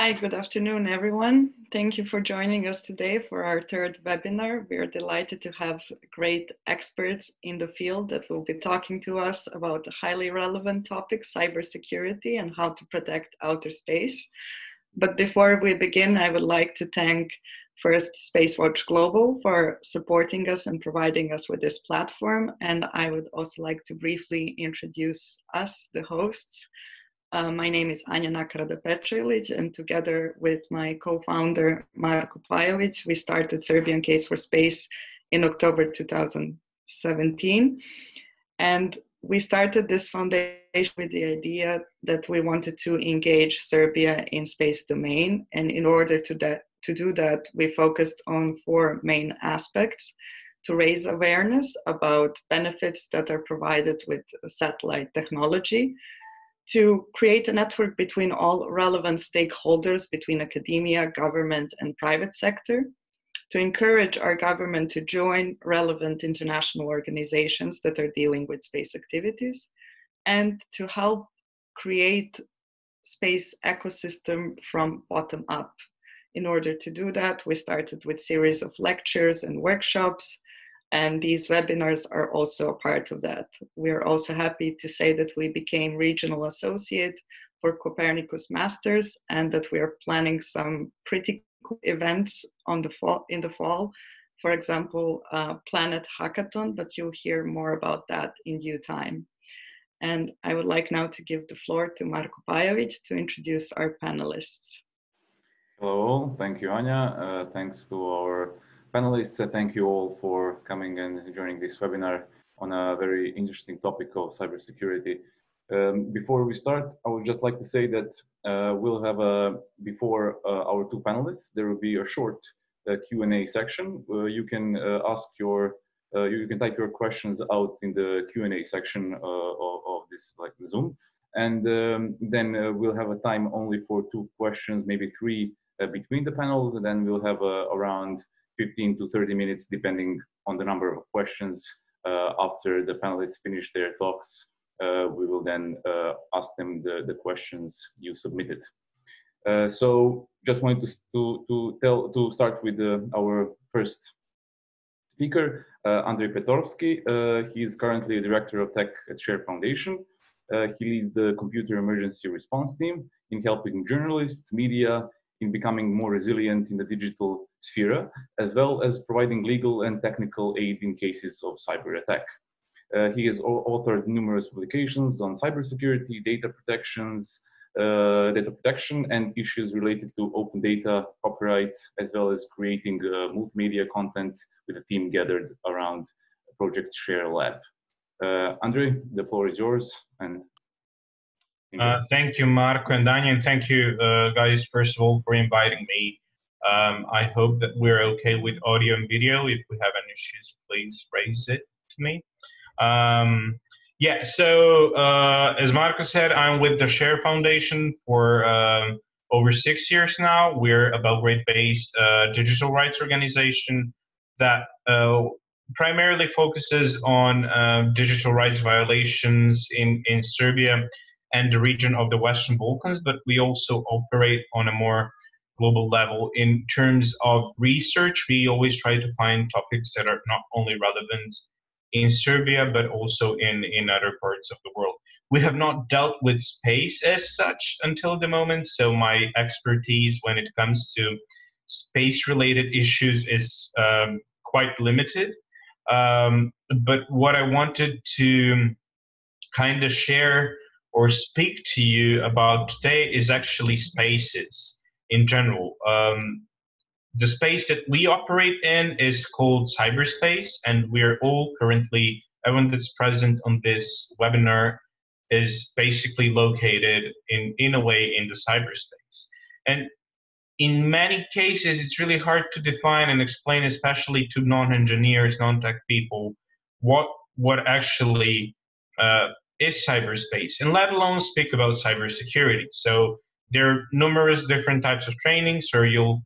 Hi, good afternoon, everyone. Thank you for joining us today for our third webinar. We are delighted to have great experts in the field that will be talking to us about the highly relevant topic, cybersecurity and how to protect outer space. But before we begin, I would like to thank first SpaceWatch.Global for supporting us and providing us with this platform. And I would also like to briefly introduce us, the hosts. My name is Anja Nakarada Pecujlic, and together with my co-founder Marko Pajovic, we started Serbian Case for Space in October 2017. And we started this foundation with the idea that we wanted to engage Serbia in space domain. And in order to do that, we focused on four main aspects: to raise awareness about benefits that are provided with satellite technology, to create a network between all relevant stakeholders between academia, government, and private sector, to encourage our government to join relevant international organizations that are dealing with space activities, and to help create space ecosystem from bottom up. In order to do that, we started with series of lectures and workshops, and these webinars are also a part of that. We are also happy to say that we became regional associate for Copernicus Masters, and that we are planning some pretty cool events in the fall. For example, Planet Hackathon, but you'll hear more about that in due time. And I would like now to give the floor to Marko Pajovic to introduce our panelists. Hello, thank you, Anja. Thanks to our panelists. Thank you all for coming and joining this webinar on a very interesting topic of cybersecurity. Before we start, I would just like to say that we'll have before our two panelists, there will be a short Q&A section. You can you can type your questions out in the Q&A section of this, like the Zoom, and then we'll have a time only for 2 questions, maybe 3 between the panels, and then we'll have around 15 to 30 minutes, depending on the number of questions. After the panelists finish their talks, we will then ask them the questions you submitted. So just wanted to start with our first speaker, Andrej Petrovski. He is currently a director of tech at Share Foundation. He leads the computer emergency response team in helping journalists, media, in becoming more resilient in the digital sphere, as well as providing legal and technical aid in cases of cyber attack. He has authored numerous publications on cybersecurity, data protection, and issues related to open data, copyright, as well as creating multimedia content with a team gathered around Project Share Lab. Andrej, the floor is yours. And thank you, Marko and Anja, and thank you, guys, first of all, for inviting me. I hope that we're okay with audio and video. If we have any issues, please raise it to me. Yeah, so as Marko said, I'm with the Share Foundation for over 6 years now. We're a Belgrade-based digital rights organization that primarily focuses on digital rights violations in Serbia and the region of the Western Balkans, but we also operate on a more global level. In terms of research, we always try to find topics that are not only relevant in Serbia, but also in other parts of the world. We have not dealt with space as such until the moment, so my expertise when it comes to space-related issues is quite limited. But what I wanted to kind of share or speak to you about today is actually spaces in general. The space that we operate in is called cyberspace, and we're all currently, everyone that's present on this webinar is basically located in a way in the cyberspace. And in many cases, it's really hard to define and explain, especially to non-engineers, non-tech people, what actually is cyberspace, and let alone speak about cybersecurity. So there are numerous different types of trainings, or you'll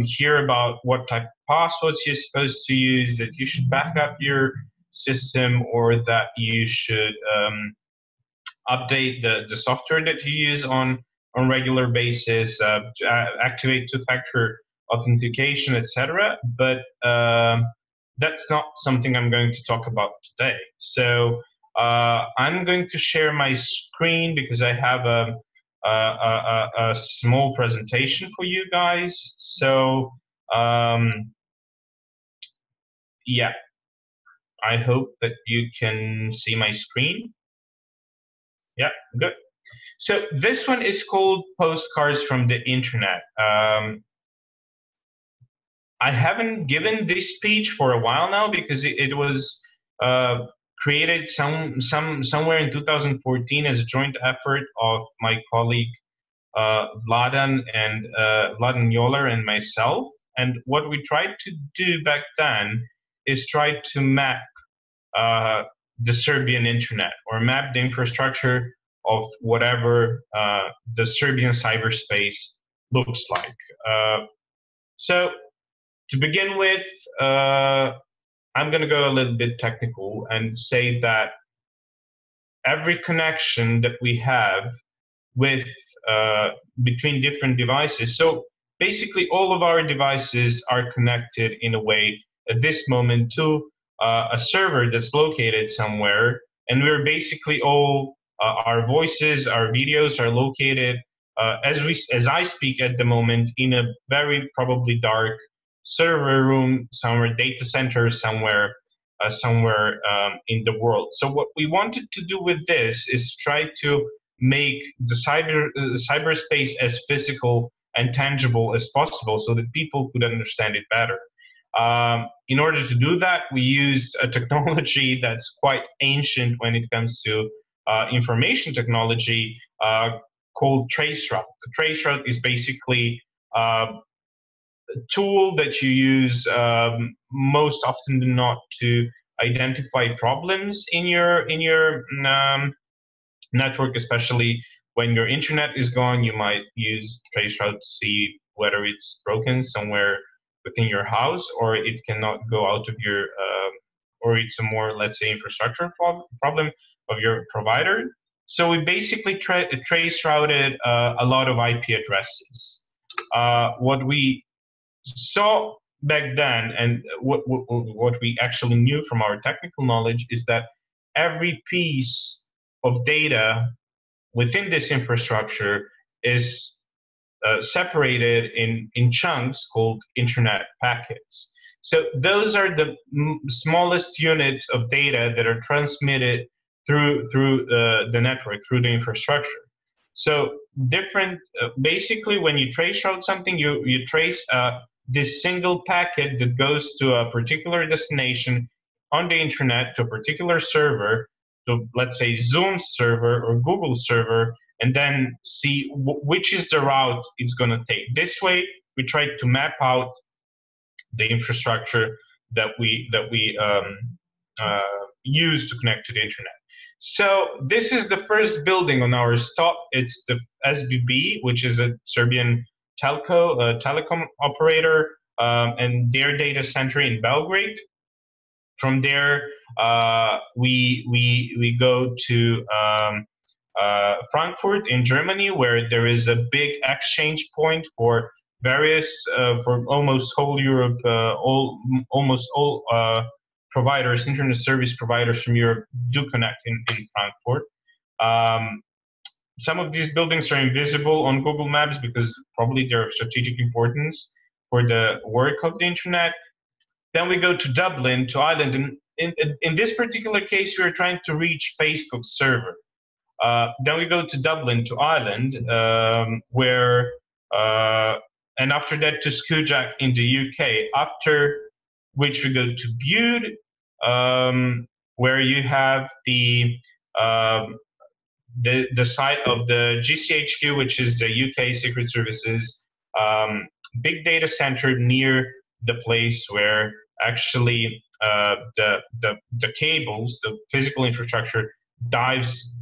hear about what type of passwords you're supposed to use, that you should back up your system, or that you should update the software that you use on on regular basis, to activate two-factor authentication, etc. But that's not something I'm going to talk about today. So I'm going to share my screen because I have a small presentation for you guys. So yeah, I hope that you can see my screen. Yeah, good. So this one is called Postcards from the Internet. I haven't given this speech for a while now because it was created somewhere in 2014 as a joint effort of my colleague Vladan Joller and myself. And what we tried to do back then is try to map the Serbian internet, or map the infrastructure of whatever the Serbian cyberspace looks like. So to begin with, I'm going to go a little bit technical and say that every connection that we have with between different devices, so basically all of our devices are connected in a way at this moment to a server that's located somewhere, and we're basically all our voices, our videos are located as I speak at the moment in a very probably dark server room somewhere, data center somewhere in the world. So what we wanted to do with this is try to make the cyberspace as physical and tangible as possible so that people could understand it better. In order to do that, we used a technology that's quite ancient when it comes to information technology called traceroute. The traceroute is basically a tool that you use most often than not to identify problems in your network, especially when your internet is gone. You might use traceroute to see whether it's broken somewhere within your house, or it cannot go out of your, or it's a more, let's say, infrastructure problem of your provider. So we basically trace routed a lot of IP addresses. What we saw back then, and what we actually knew from our technical knowledge, is that every piece of data within this infrastructure is separated in chunks called internet packets. So those are the smallest units of data that are transmitted through the network, through the infrastructure. So different, basically when you trace route something, you trace this single packet that goes to a particular destination on the internet, to a particular server, to let's say Zoom's server or Google's server, and then see which is the route it's going to take. This way, we try to map out the infrastructure that we use to connect to the internet. So this is the first building on our stop. It's the SBB, which is a Serbian telecom operator, and their data center in Belgrade. From there, we go to Frankfurt in Germany, where there is a big exchange point for various, for almost whole Europe, almost all providers, internet service providers from Europe do connect in Frankfurt. Some of these buildings are invisible on Google Maps because probably they're of strategic importance for the work of the internet. Then we go to Dublin, to Ireland, and in this particular case, we are trying to reach Facebook's server. Then we go to Dublin, to Ireland, where, and after that to Skujak in the UK, after which we go to Bude, where you have the site of the GCHQ, which is the UK Secret Services big data center near the place where actually the cables, the physical infrastructure, dives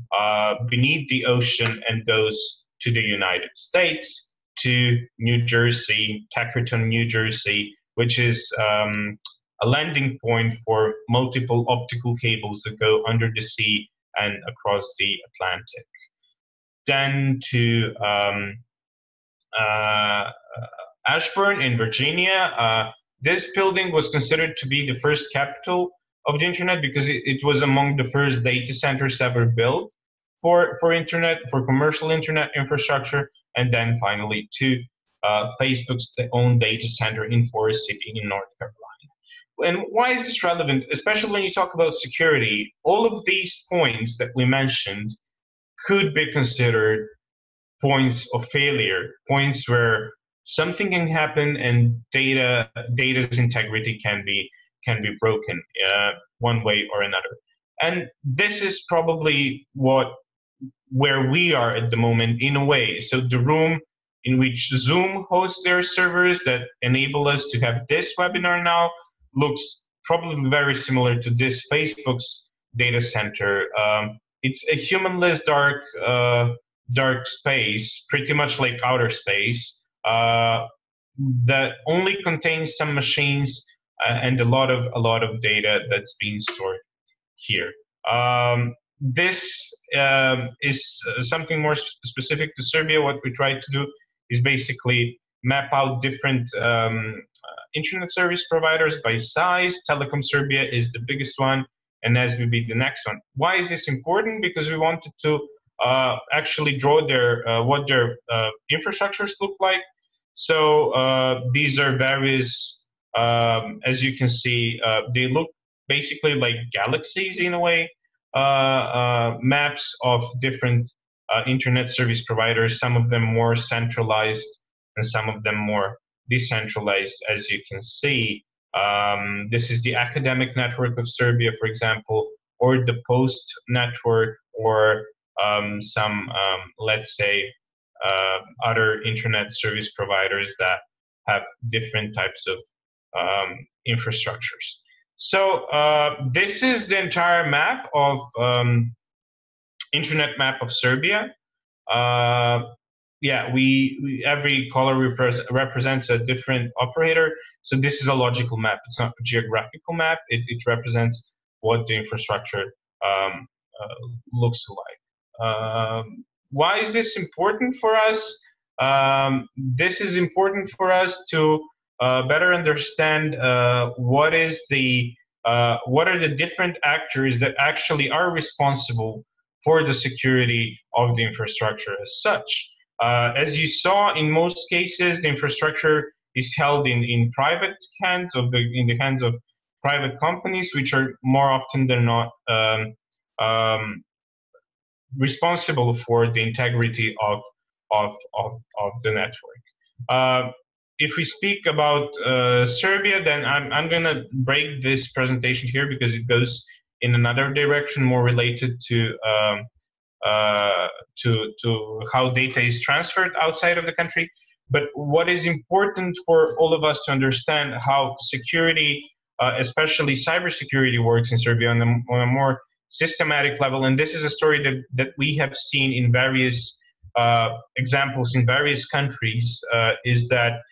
beneath the ocean and goes to the United States, to New Jersey, Tackerton, New Jersey, which is a landing point for multiple optical cables that go under the sea and across the Atlantic. then to Ashburn in Virginia. This building was considered to be the first capital of the internet because it was among the first data centers ever built for commercial internet infrastructure, and then finally to Facebook's own data center in Forest City in North Carolina. And why is this relevant? Especially when you talk about security, all of these points that we mentioned could be considered points of failure, points where something can happen and data's integrity can be broken one way or another. And this is probably where we are at the moment in a way. So the room in which Zoom hosts their servers that enable us to have this webinar now looks probably very similar to this Facebook's data center. It's a humanless dark space, pretty much like outer space, that only contains some machines and a lot of data that's being stored here. This is something more specific to Serbia. What we try to do is basically map out different internet service providers by size. Telecom Serbia is the biggest one, and SVB the next one. Why is this important? Because we wanted to actually draw what their infrastructures look like. So these are various, as you can see, they look basically like galaxies in a way, maps of different internet service providers, some of them more centralized and some of them more decentralized, as you can see. This is the academic network of Serbia, for example, or the Post network, or some, let's say, other internet service providers that have different types of infrastructures. So this is the entire map of internet map of Serbia. Yeah, every color represents a different operator. So this is a logical map. It's not a geographical map. It represents what the infrastructure looks like. Why is this important for us? This is important for us to better understand what are the different actors that actually are responsible for the security of the infrastructure as such. As you saw, in most cases, the infrastructure is held in private hands, in the hands of private companies, which are more often than not responsible for the integrity of the network. If we speak about Serbia, then I'm going to break this presentation here because it goes in another direction, more related to how data is transferred outside of the country. But what is important for all of us to understand how security, especially cybersecurity, works in Serbia on a more systematic level, and this is a story that we have seen in various examples in various countries, is that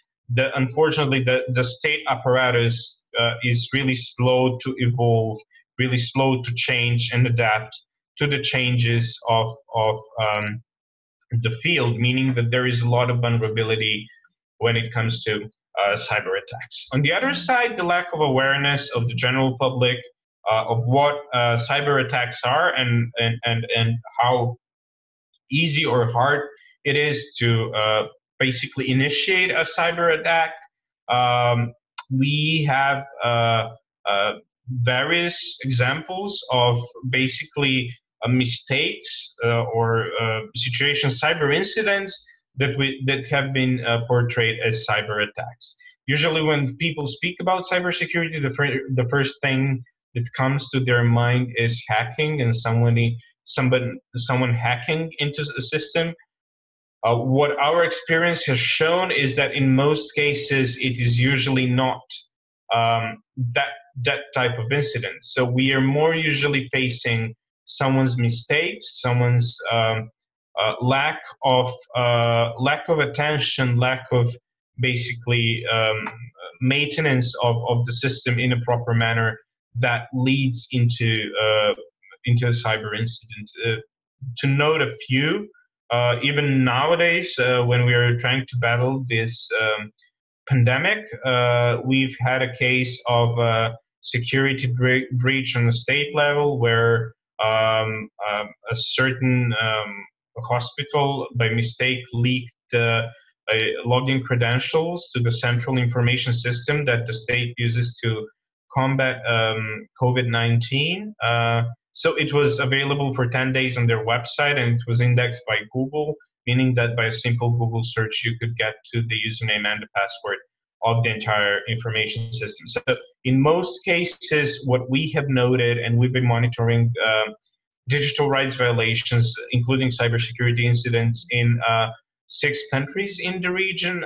unfortunately the state apparatus is really slow to evolve, really slow to change and adapt to the changes of the field, meaning that there is a lot of vulnerability when it comes to cyber attacks. On the other side, the lack of awareness of the general public of what cyber attacks are and how easy or hard it is to basically initiate a cyber attack. We have various examples of basically mistakes or situations, cyber incidents that have been portrayed as cyber attacks. Usually when people speak about cybersecurity, the first thing that comes to their mind is hacking and someone hacking into a system. What our experience has shown is that in most cases, it is usually not that type of incident. So we are more usually facing someone's mistakes, someone's lack of attention, lack of basically maintenance of the system in a proper manner that leads into a cyber incident. To note a few, even nowadays, when we are trying to battle this pandemic, we've had a case of security breach on the state level where a certain hospital by mistake leaked login credentials to the central information system that the state uses to combat COVID-19. So it was available for 10 days on their website, and it was indexed by Google, meaning that by a simple Google search, you could get to the username and the password of the entire information system. So in most cases, what we have noted, and we've been monitoring digital rights violations, including cybersecurity incidents in 6 countries in the region.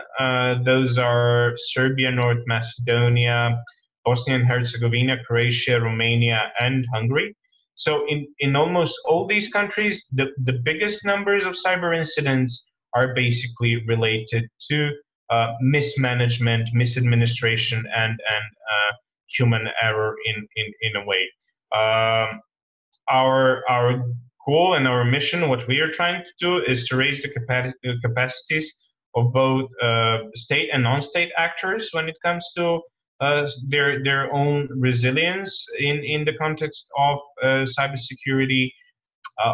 Those are Serbia, North Macedonia, Bosnia and Herzegovina, Croatia, Romania, and Hungary. So in almost all these countries, the biggest numbers of cyber incidents are basically related to mismanagement, misadministration, and human error in a way. Our goal and our mission, what we are trying to do, is to raise the capacities of both state and non-state actors when it comes to their own resilience in the context of cybersecurity.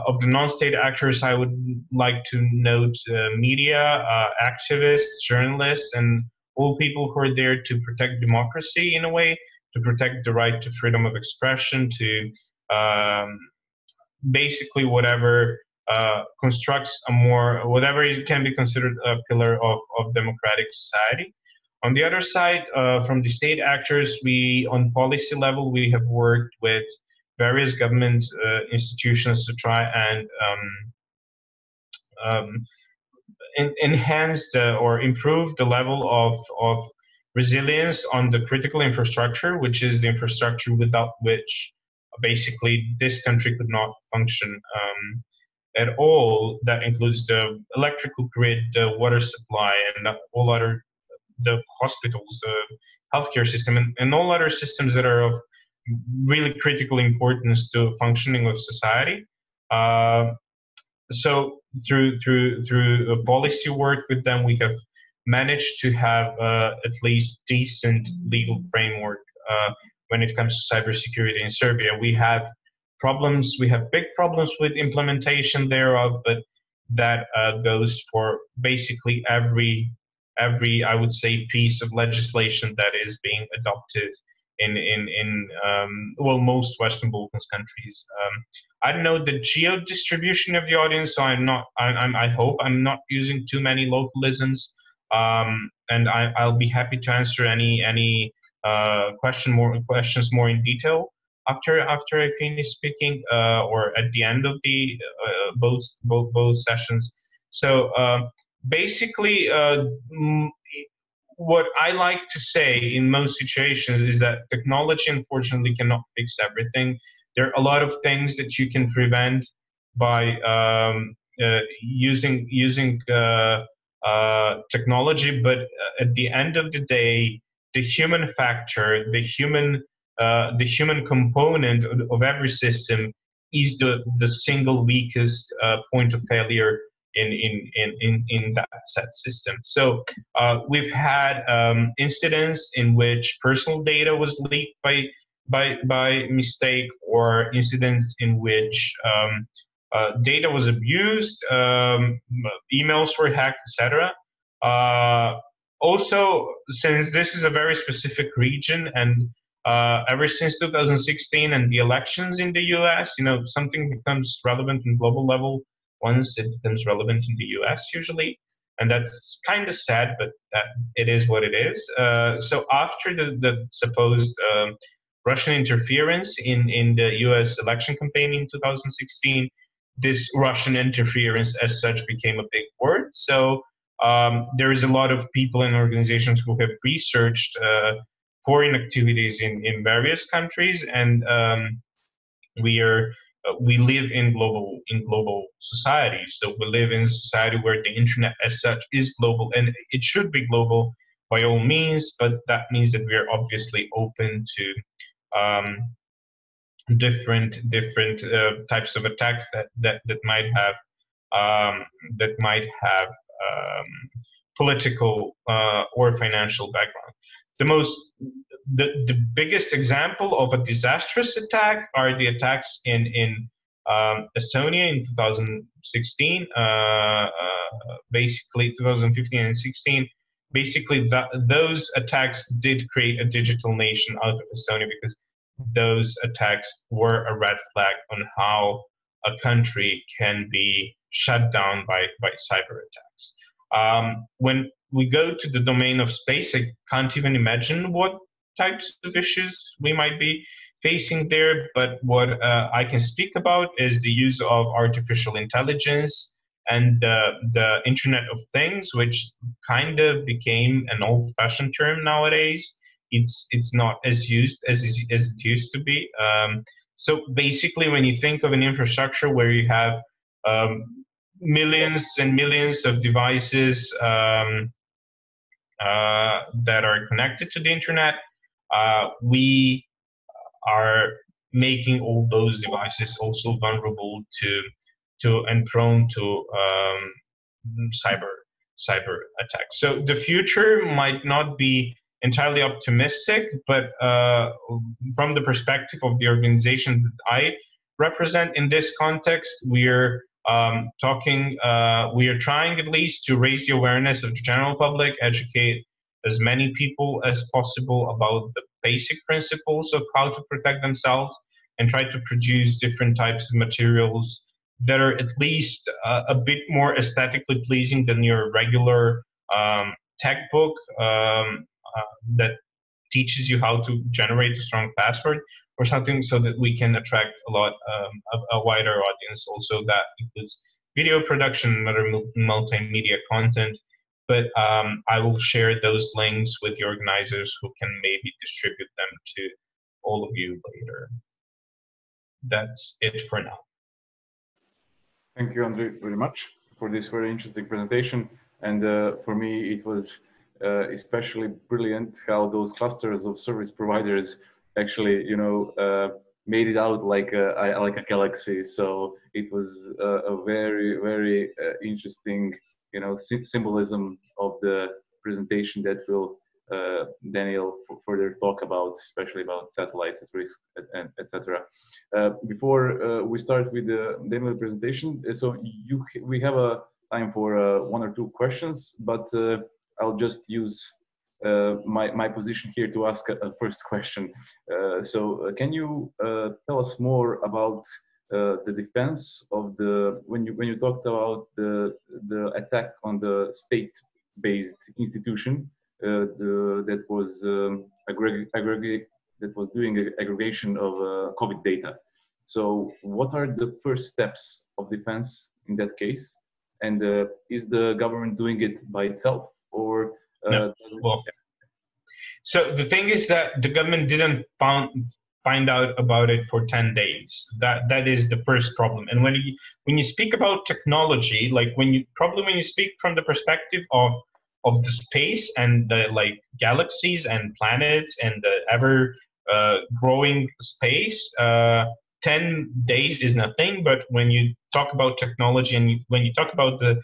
Of the non-state actors, I would like to note media, activists, journalists, and all people who are there to protect democracy in a way, to protect the right to freedom of expression, to basically whatever constructs whatever can be considered a pillar of democratic society. On the other side, from the state actors, on policy level, we have worked with various government institutions to try and enhance or improve the level of resilience on the critical infrastructure, which is the infrastructure without which basically this country could not function at all. That includes the electrical grid, the water supply, and all other, the hospitals, the healthcare system, and all other systems that are of really critical importance to functioning of society. So through policy work with them, we have managed to have at least decent legal framework when it comes to cybersecurity in Serbia. We have big problems with implementation thereof, but that goes for basically every I would say piece of legislation that is being adopted in most Western Balkans countries. I don't know the geo distribution of the audience, so I hope I'm not using too many localisms, and I'll be happy to answer any questions more in detail after I finish speaking, or at the end of the both sessions. So basically, what I like to say in most situations is that technology, unfortunately, cannot fix everything. There are a lot of things that you can prevent by using technology, but at the end of the day, the human factor, the human component of every system is the single weakest point of failure in that set system. So we've had incidents in which personal data was leaked by mistake, or incidents in which data was abused, emails were hacked, etc. Also, since this is a very specific region, and ever since 2016 and the elections in the US, something becomes relevant in global level once it becomes relevant in the US usually. And that's kind of sad, but it is what it is. So after the supposed Russian interference in the US election campaign in 2016, this Russian interference as such became a big word. So there is a lot of people and organizations who have researched foreign activities in various countries, and we live in global society. So we live in a society where the internet as such is global, and it should be global by all means, but that means that we are obviously open to different types of attacks that might have that might have political or financial background. The biggest example of a disastrous attack are the attacks in Estonia in 2016, basically 2015 and 16. Basically, those attacks did create a digital nation out of Estonia, because those attacks were a red flag on how a country can be shut down by cyber attacks. When we go to the domain of space, I can't even imagine what types of issues we might be facing there. But what I can speak about is the use of artificial intelligence and the Internet of Things, which kind of became an old-fashioned term nowadays. It's not as used as it used to be. So basically, when you think of an infrastructure where you have millions and millions of devices that are connected to the internet, we are making all those devices also vulnerable to and prone to cyber attacks. So the future might not be entirely optimistic, but from the perspective of the organization that I represent in this context, we are trying at least to raise the awareness of the general public, educate as many people as possible about the basic principles of how to protect themselves, and try to produce different types of materials that are at least a bit more aesthetically pleasing than your regular tech book that teaches you how to generate a strong password or something, so that we can attract a wider audience. Also, that includes video production and other multimedia content. But I will share those links with the organizers, who can maybe distribute them to all of you later. That's it for now. Thank you, Andrej, very much for this very interesting presentation. And for me, it was especially brilliant how those clusters of service providers actually, made it out like a galaxy. So it was a very, very interesting, symbolism of the presentation that will Daniel further talk about, especially about satellites at risk, etc. Before we start with the Daniel presentation, so we have a time for 1 or 2 questions, but I'll just use my position here to ask a first question. So can you tell us more about the defense of when you talked about the attack on the state-based institution that was doing aggregation of COVID data. So what are the first steps of defense in that case? And is the government doing it by itself, or? No. Well, so the thing is that the government didn't find out about it for 10 days. That is the first problem. And when you speak about technology, like when you speak from the perspective of the space and the galaxies and planets and the ever growing space, 10 days is nothing. But when you talk about technology and when you talk about the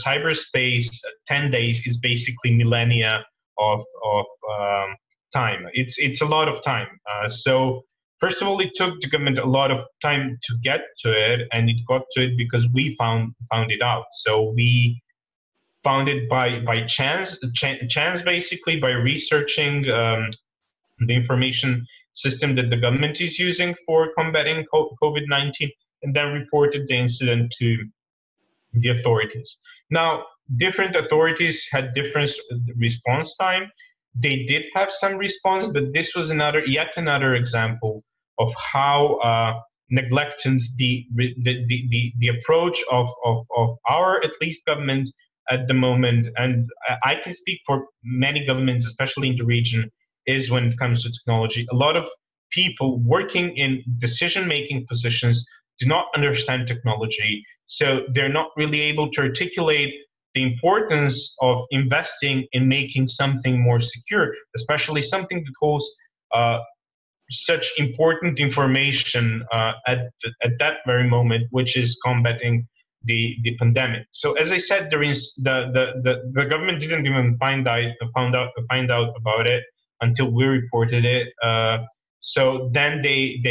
cyberspace, 10 days is basically millennia of time. It's a lot of time. So first of all, it took the government a lot of time to get to it, and it got to it because we found it out. So we found it by chance basically, by researching the information system that the government is using for combating COVID-19, and then reported the incident to the authorities. Now, different authorities had different response time. They did have some response, but this was yet another example of how neglectant the approach of our, at least, government at the moment, and I can speak for many governments, especially in the region, is when it comes to technology. A lot of people working in decision-making positions do not understand technology, so they're not really able to articulate the importance of investing in making something more secure, especially something that holds such important information at that very moment, which is combating the pandemic. So as I said, there is the government didn't even find out about it until we reported it. So then the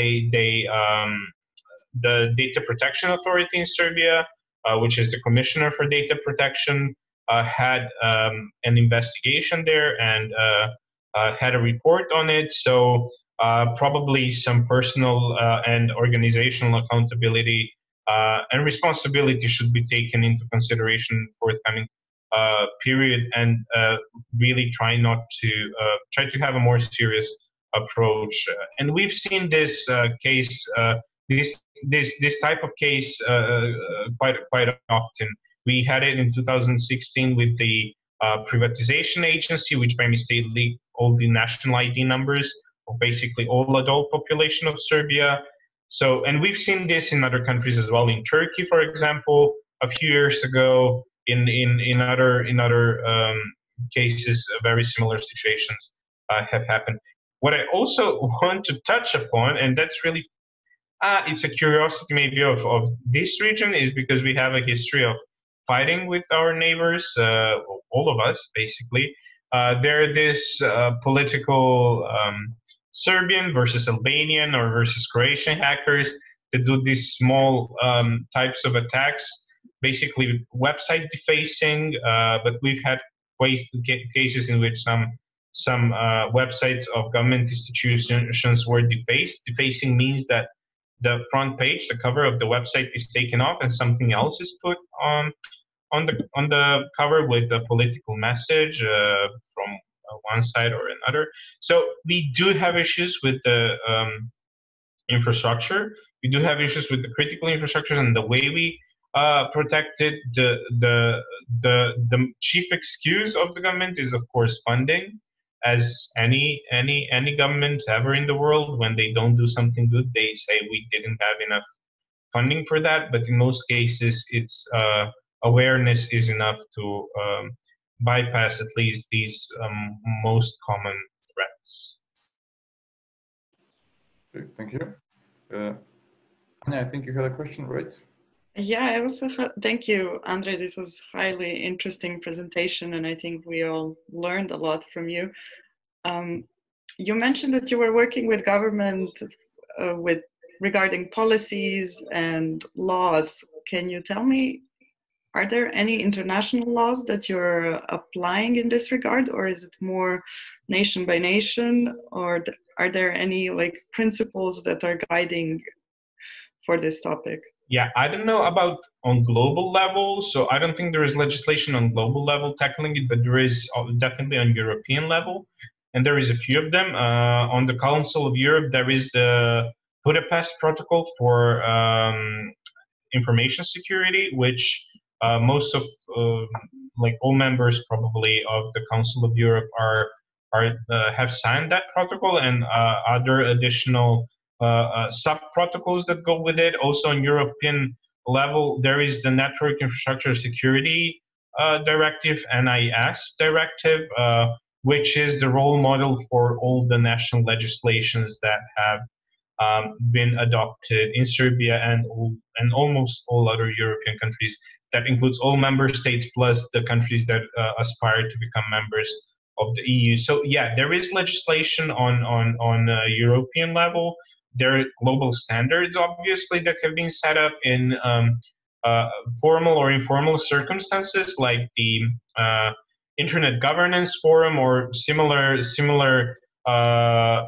Data Protection Authority in Serbia, which is the Commissioner for Data Protection, had an investigation there and had a report on it. So probably some personal and organizational accountability and responsibility should be taken into consideration in forthcoming period, and really try to have a more serious approach. And we've seen this case, this type of case quite often. We had it in 2016 with the privatization agency, which by mistake leaked all the national ID numbers of basically all adult population of Serbia. So, and we've seen this in other countries as well. In Turkey, for example, a few years ago, in other cases, very similar situations have happened. What I also want to touch upon, and that's really it's a curiosity maybe of this region, is because we have a history of fighting with our neighbors, all of us basically. There are this political Serbian versus Albanian or versus Croatian hackers that do these small types of attacks, basically website defacing. But we've had cases in which some websites of government institutions were defaced. Defacing means that the front page, the cover of the website, is taken off and something else is put on the cover with a political message from one side or another. So we do have issues with the infrastructure. We do have issues with the critical infrastructure and the way we protected. The chief excuse of the government is, of course, funding. As any government ever in the world, when they don't do something good, they say we didn't have enough funding for that. But in most cases, it's awareness is enough to bypass at least these most common threats. Okay, thank you. Anja, I think you had a question, right? Yeah, I also thank you, Andrej. This was highly interesting presentation, and I think we all learned a lot from you. You mentioned that you were working with government regarding policies and laws. Can you tell me, are there any international laws that you're applying in this regard, or is it more nation by nation, or are there any like principles that are guiding for this topic? Yeah, I don't know about on global level, so I don't think there is legislation on global level tackling it, but there is definitely on European level, and there is a few of them. On the Council of Europe, there is the Budapest Protocol for information security, which most of like all members probably of the Council of Europe have signed that protocol, and other additional sub-protocols that go with it. Also on European level, there is the Network Infrastructure Security Directive, NIS Directive, which is the role model for all the national legislations that have been adopted in Serbia and almost all other European countries. That includes all member states plus the countries that aspire to become members of the EU. So yeah, there is legislation on European level. There are global standards, obviously, that have been set up in formal or informal circumstances, like the Internet Governance Forum or similar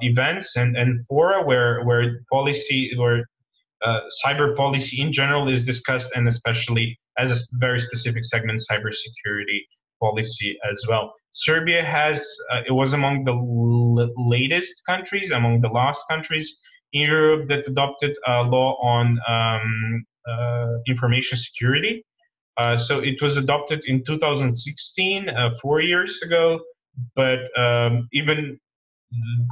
events and fora where cyber policy in general is discussed, and especially as a very specific segment, cybersecurity policy as well. Serbia it was among the latest countries, among the last countries in Europe that adopted a law on information security. So it was adopted in 2016, 4 years ago, but even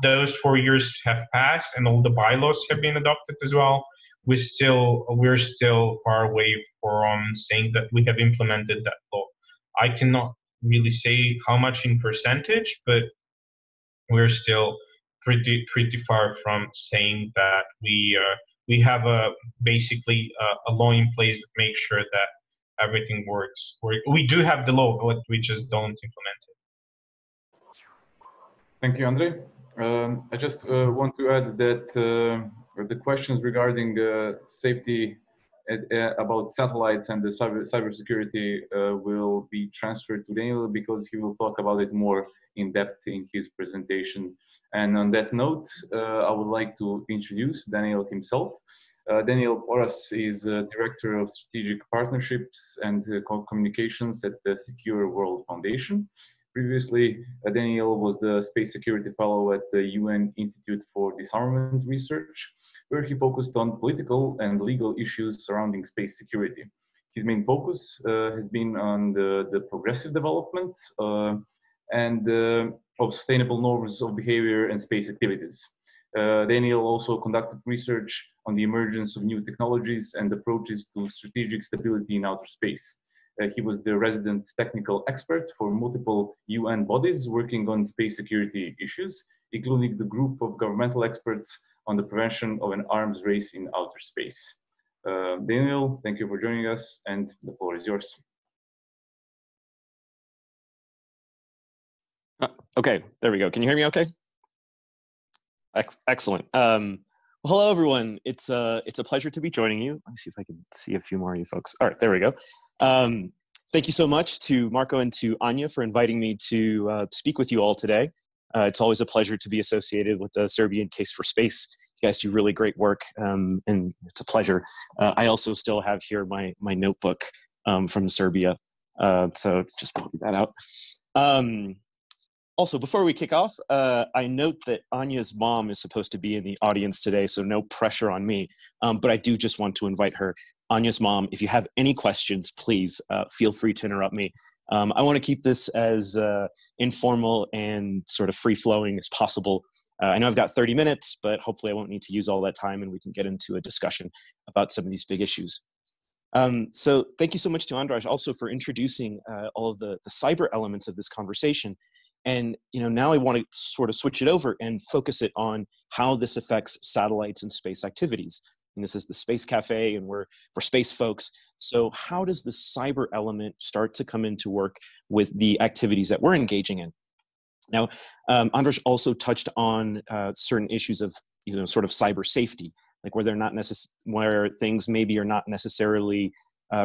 those 4 years have passed and all the bylaws have been adopted as well. We're still far away from saying that we have implemented that law. I cannot really say how much in percentage, but we're still pretty far from saying that we have basically a law in place that makes sure that everything works. We do have the law, but we just don't implement it. Thank you, Andrej. I just want to add that the questions regarding safety about satellites and the cybersecurity will be transferred to Daniel, because he will talk about it more in depth in his presentation. And on that note, I would like to introduce Daniel himself. Daniel Porras is Director of Strategic Partnerships and Communications at the Secure World Foundation. Previously, Daniel was the Space Security Fellow at the UN Institute for Disarmament Research, where he focused on political and legal issues surrounding space security. His main focus has been on the progressive development and of sustainable norms of behavior and space activities. Daniel also conducted research on the emergence of new technologies and approaches to strategic stability in outer space. He was the resident technical expert for multiple UN bodies working on space security issues, including the group of governmental experts on the prevention of an arms race in outer space. Daniel, thank you for joining us, and the floor is yours. Okay, there we go. Can you hear me okay? Excellent. Well, hello, everyone. It's a pleasure to be joining you. Let me see if I can see a few more of you folks. All right, there we go. Thank you so much to Marko and to Anja for inviting me to speak with you all today. It's always a pleasure to be associated with the Serbian Case for Space. You guys do really great work, and it's a pleasure. I also still have here my notebook from Serbia, so just point that out. Also, before we kick off, I note that Anja's mom is supposed to be in the audience today, so no pressure on me, but I do just want to invite her. Anja's mom, if you have any questions, please feel free to interrupt me. I want to keep this as informal and sort of free-flowing as possible. I know I've got 30 minutes, but hopefully I won't need to use all that time and we can get into a discussion about some of these big issues. So thank you so much to Andrej also for introducing all of the cyber elements of this conversation. And now I want to sort of switch it over and focus it on how this affects satellites and space activities. And this is the Space Café, and we're space folks. So how does the cyber element start to come into work with the activities that we're engaging in? Now, Andrej also touched on certain issues of sort of cyber safety, like where things maybe are not necessarily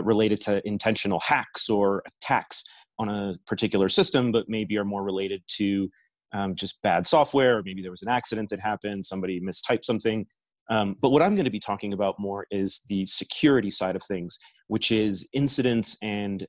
related to intentional hacks or attacks on a particular system, but maybe are more related to just bad software, or maybe there was an accident that happened, somebody mistyped something. But what I'm going to be talking about more is the security side of things, which is incidents and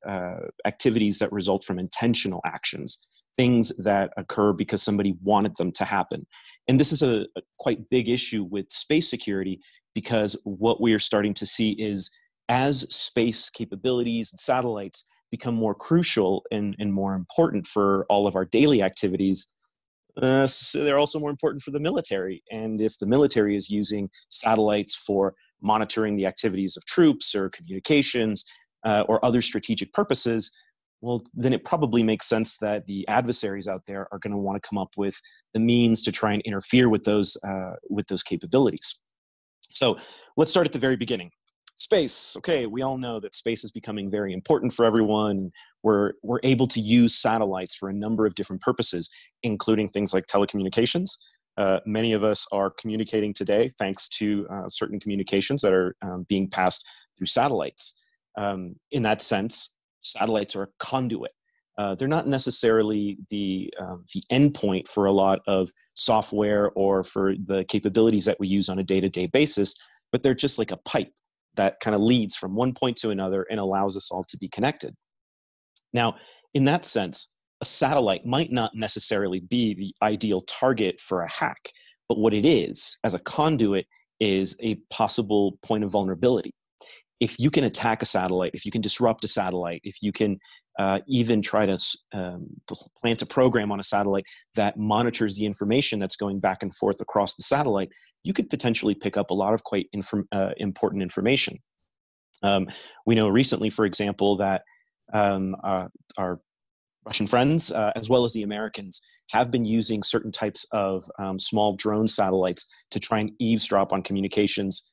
activities that result from intentional actions, things that occur because somebody wanted them to happen. And this is a quite big issue with space security, because what we are starting to see is as space capabilities and satellites become more crucial and more important for all of our daily activities, so they're also more important for the military. And if the military is using satellites for monitoring the activities of troops or communications or other strategic purposes, well, then it probably makes sense that the adversaries out there are going to want to come up with the means to try and interfere with those capabilities. So let's start at the very beginning. Space. Okay, we all know that space is becoming very important for everyone. We're able to use satellites for a number of different purposes, including things like telecommunications. Many of us are communicating today thanks to certain communications that are being passed through satellites. In that sense, satellites are a conduit. They're not necessarily the endpoint for a lot of software or for the capabilities that we use on a day-to-day basis, but they're just like a pipe that kind of leads from one point to another and allows us all to be connected. Now, in that sense, a satellite might not necessarily be the ideal target for a hack, but what it is, as a conduit, is a possible point of vulnerability. If you can attack a satellite, if you can disrupt a satellite, if you can even try to plant a program on a satellite that monitors the information that's going back and forth across the satellite, you could potentially pick up a lot of quite important information. We know recently, for example, that our Russian friends, as well as the Americans, have been using certain types of small drone satellites to try and eavesdrop on communications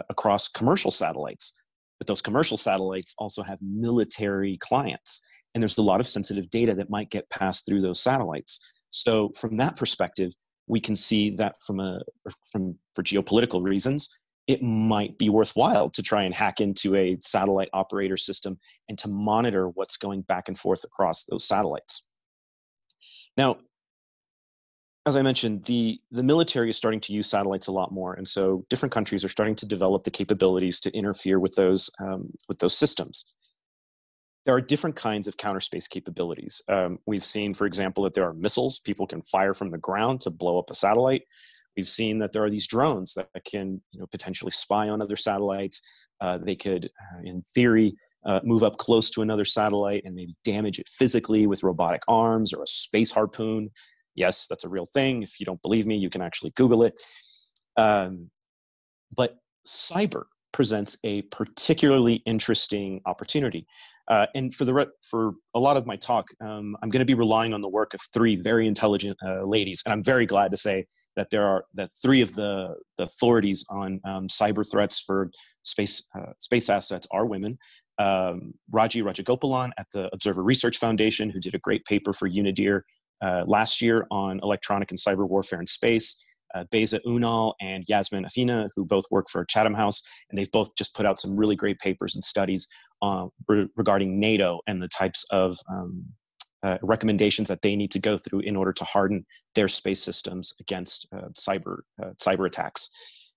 across commercial satellites. But those commercial satellites also have military clients, and there's a lot of sensitive data that might get passed through those satellites. So from that perspective, we can see that for geopolitical reasons, it might be worthwhile to try and hack into a satellite operator system and to monitor what's going back and forth across those satellites. Now, as I mentioned, the military is starting to use satellites a lot more, and so different countries are starting to develop the capabilities to interfere with those systems. There are different kinds of counterspace capabilities. We've seen, for example, that there are missiles people can fire from the ground to blow up a satellite. We've seen that there are these drones that can, potentially spy on other satellites. They could, in theory, move up close to another satellite and maybe damage it physically with robotic arms or a space harpoon. Yes, that's a real thing. If you don't believe me, you can actually Google it. But cyber presents a particularly interesting opportunity. And for a lot of my talk, I'm going to be relying on the work of three very intelligent ladies, and I'm very glad to say that three of the authorities on cyber threats for space assets are women. Raji Rajagopalan at the Observer Research Foundation, who did a great paper for Unidir last year on electronic and cyber warfare in space. Beza Unal and Yasmin Afina, who both work for Chatham House, and they've both just put out some really great papers and studies regarding NATO and the types of recommendations that they need to go through in order to harden their space systems against cyber attacks.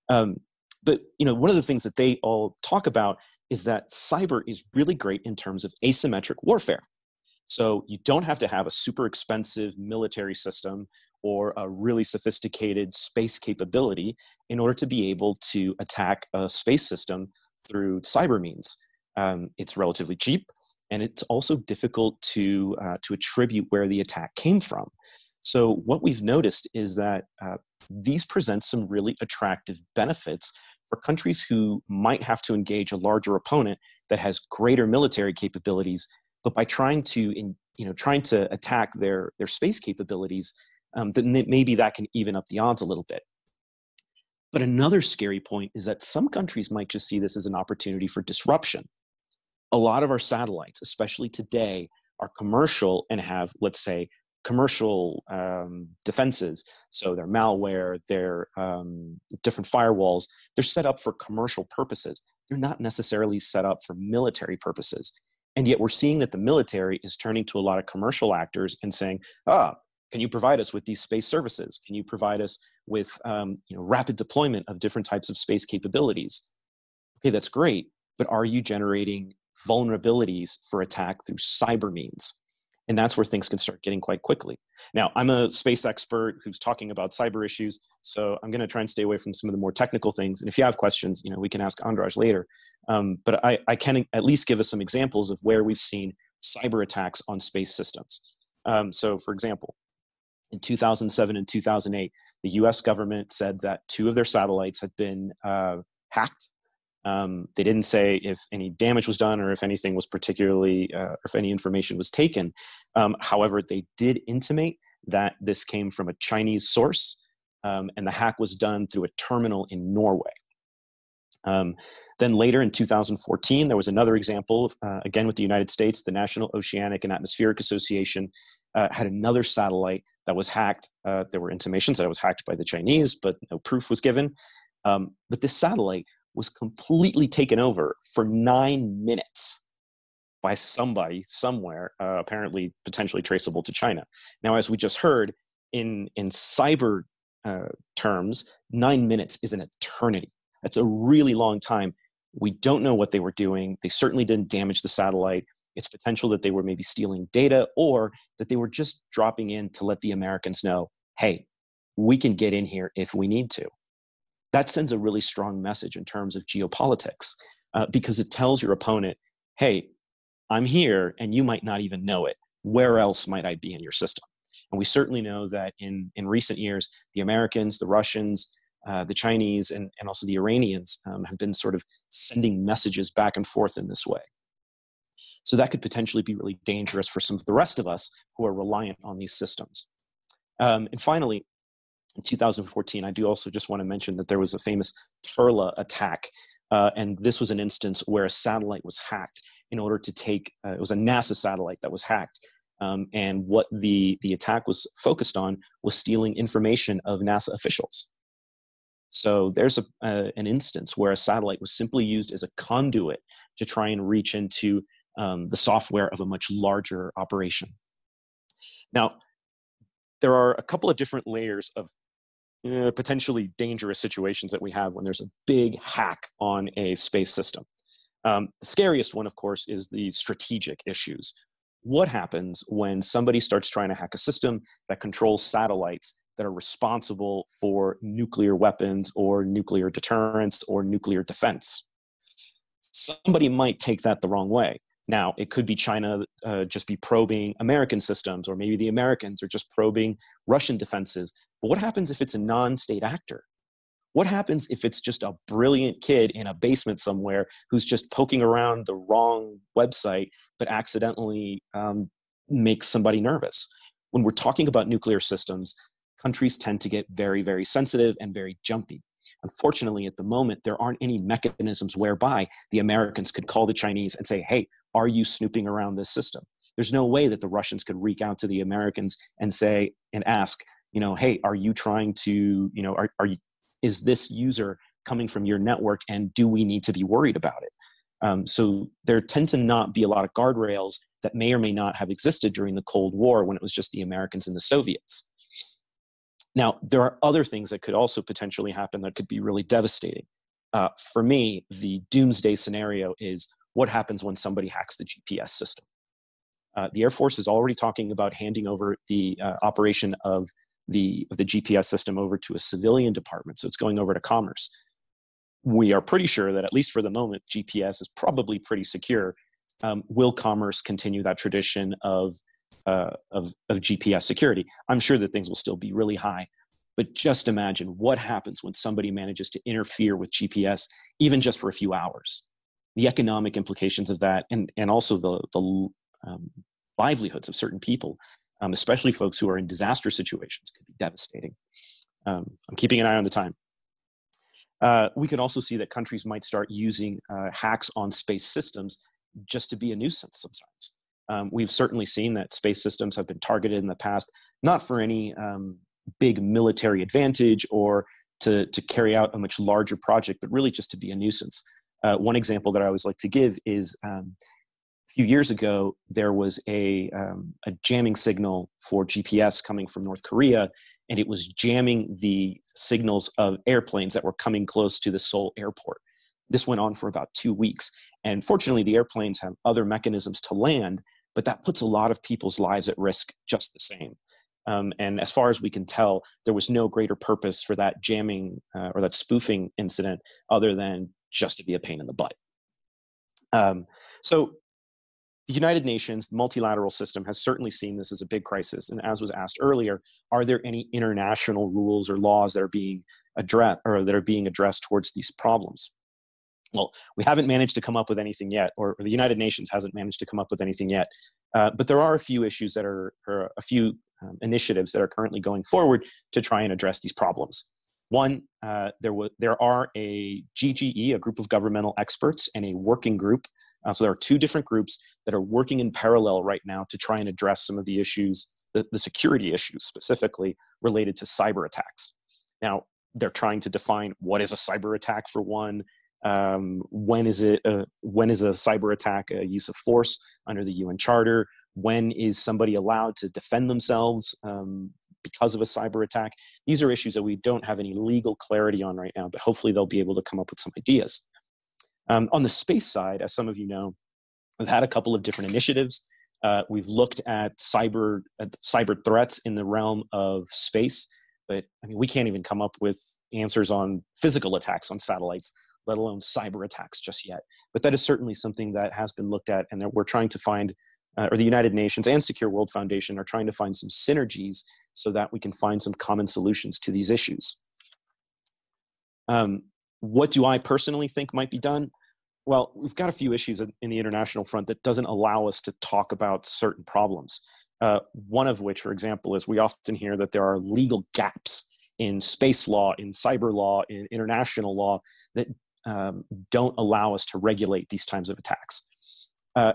But one of the things that they all talk about is that cyber is really great in terms of asymmetric warfare. So you don't have to have a super expensive military system or a really sophisticated space capability in order to be able to attack a space system through cyber means. It's relatively cheap, and it's also difficult to attribute where the attack came from. So what we've noticed is that these present some really attractive benefits for countries who might have to engage a larger opponent that has greater military capabilities, but by trying to attack their space capabilities, then maybe that can even up the odds a little bit. But another scary point is that some countries might just see this as an opportunity for disruption. A lot of our satellites, especially today, are commercial and have, let's say, commercial defenses. So they're malware, they're different firewalls. They're set up for commercial purposes. They're not necessarily set up for military purposes. And yet we're seeing that the military is turning to a lot of commercial actors and saying, can you provide us with these space services? Can you provide us with rapid deployment of different types of space capabilities? Okay, that's great, but are you generating vulnerabilities for attack through cyber means? And that's where things can start getting quite quickly. Now, I'm a space expert who's talking about cyber issues, so I'm going to try and stay away from some of the more technical things. And if you have questions, we can ask Andrej later. But I can at least give us some examples of where we've seen cyber attacks on space systems. So, for example, in 2007 and 2008, the US government said that 2 of their satellites had been hacked. They didn't say if any damage was done or if anything was particularly, or if any information was taken. However, they did intimate that this came from a Chinese source, and the hack was done through a terminal in Norway. Then later in 2014, there was another example, again with the United States. The National Oceanic and Atmospheric Association had another satellite that was hacked. There were intimations that it was hacked by the Chinese, but no proof was given. But this satellite was completely taken over for 9 minutes by somebody somewhere, apparently potentially traceable to China. Now, as we just heard, in cyber terms, 9 minutes is an eternity. That's a really long time. We don't know what they were doing. They certainly didn't damage the satellite. It's potential that they were maybe stealing data, or that they were just dropping in to let the Americans know, hey, we can get in here if we need to. That sends a really strong message in terms of geopolitics, because it tells your opponent, hey, I'm here and you might not even know it. Where else might I be in your system? And we certainly know that in recent years, the Americans, the Russians, the Chinese, and also the Iranians have been sort of sending messages back and forth in this way. So that could potentially be really dangerous for some of the rest of us who are reliant on these systems. And finally, in 2014, I do also just want to mention that there was a famous Turla attack And this was an instance where a satellite was hacked in order to take, it was a NASA satellite that was hacked. And what the attack was focused on was stealing information of NASA officials. So there's an instance where a satellite was simply used as a conduit to try and reach into the software of a much larger operation. Now, there are a couple of different layers of potentially dangerous situations that we have when there's a big hack on a space system. The scariest one, of course, is the strategic issues. What happens when somebody starts trying to hack a system that controls satellites that are responsible for nuclear weapons or nuclear deterrence or nuclear defense? Somebody might take that the wrong way. Now, it could be China just be probing American systems, or maybe the Americans are just probing Russian defenses. But what happens if it's a non-state actor? What happens if it's just a brilliant kid in a basement somewhere who's just poking around the wrong website, but accidentally makes somebody nervous? When we're talking about nuclear systems, countries tend to get very, very sensitive and very jumpy. Unfortunately, at the moment, there aren't any mechanisms whereby the Americans could call the Chinese and say, hey, are you snooping around this system? There's no way that the Russians could reach out to the Americans and say, and ask, hey, are you trying to, is this user coming from your network, and do we need to be worried about it? So there tend to not be a lot of guardrails that may or may not have existed during the Cold War when it was just the Americans and the Soviets. Now, there are other things that could also potentially happen that could be really devastating. For me, the doomsday scenario is what happens when somebody hacks the GPS system. The Air Force is already talking about handing over the operation of the GPS system over to a civilian department, so it's going over to Commerce. We are pretty sure that, at least for the moment, GPS is probably pretty secure. Will Commerce continue that tradition of GPS security? I'm sure that things will still be really high, but just imagine what happens when somebody manages to interfere with GPS, even just for a few hours. The economic implications of that, and also the livelihoods of certain people, especially folks who are in disaster situations, could be devastating. I'm keeping an eye on the time. We could also see that countries might start using hacks on space systems just to be a nuisance sometimes. We've certainly seen that space systems have been targeted in the past, not for any big military advantage or to carry out a much larger project, but really just to be a nuisance. One example that I always like to give is a few years ago, there was a jamming signal for GPS coming from North Korea, and it was jamming the signals of airplanes that were coming close to the Seoul airport. This went on for about 2 weeks. And fortunately, the airplanes have other mechanisms to land, but that puts a lot of people's lives at risk just the same. And as far as we can tell, there was no greater purpose for that jamming or that spoofing incident other than just to be a pain in the butt. So the United Nations, the multilateral system, has certainly seen this as a big crisis. And as was asked earlier, are there any international rules or laws that are being addressed towards these problems? Well, we haven't managed to come up with anything yet, or the United Nations hasn't managed to come up with anything yet. But there are a few issues that are, or a few initiatives that are currently going forward to try and address these problems. One, there are a GGE, a group of governmental experts, and a working group. So there are two different groups that are working in parallel right now to try and address some of the issues, the security issues specifically related to cyber attacks. Now, they're trying to define what is a cyber attack for one. When is a cyber attack a use of force under the UN Charter? When is somebody allowed to defend themselves because of a cyber attack? These are issues that we don't have any legal clarity on right now, but hopefully they'll be able to come up with some ideas. On the space side, as some of you know, we've had a couple of different initiatives. We've looked at cyber threats in the realm of space, but I mean, we can't even come up with answers on physical attacks on satellites, let alone cyber attacks just yet. But that is certainly something that has been looked at, and that we're trying to find, or the United Nations and Secure World Foundation are trying to find some synergies so that we can find some common solutions to these issues. What do I personally think might be done? Well, we've got a few issues in the international front that doesn't allow us to talk about certain problems. One of which, for example, is we often hear that there are legal gaps in space law, in cyber law, in international law that don't allow us to regulate these types of attacks. I'm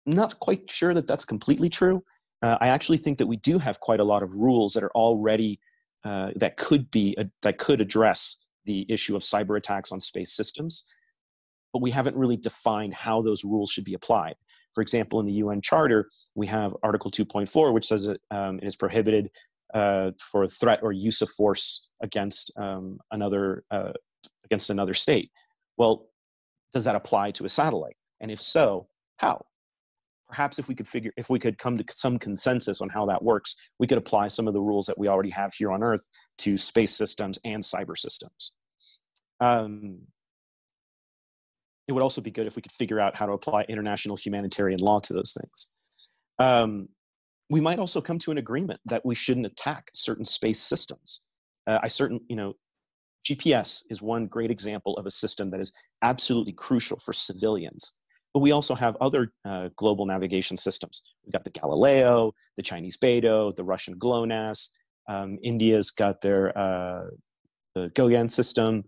not quite sure that that's completely true. I actually think that we do have quite a lot of rules that are already that could address the issue of cyber attacks on space systems, but we haven't really defined how those rules should be applied. For example, in the UN Charter, we have Article 2.4, which says it is prohibited for threat or use of force against another state. Well, does that apply to a satellite? And if so, how? Perhaps if we could come to some consensus on how that works, we could apply some of the rules that we already have here on Earth to space systems and cyber systems. It would also be good if we could figure out how to apply international humanitarian law to those things. We might also come to an agreement that we shouldn't attack certain space systems. GPS is one great example of a system that is absolutely crucial for civilians. But we also have other global navigation systems. We've got the Galileo, the Chinese Beidou, the Russian GLONASS. India's got their the Gauguin system.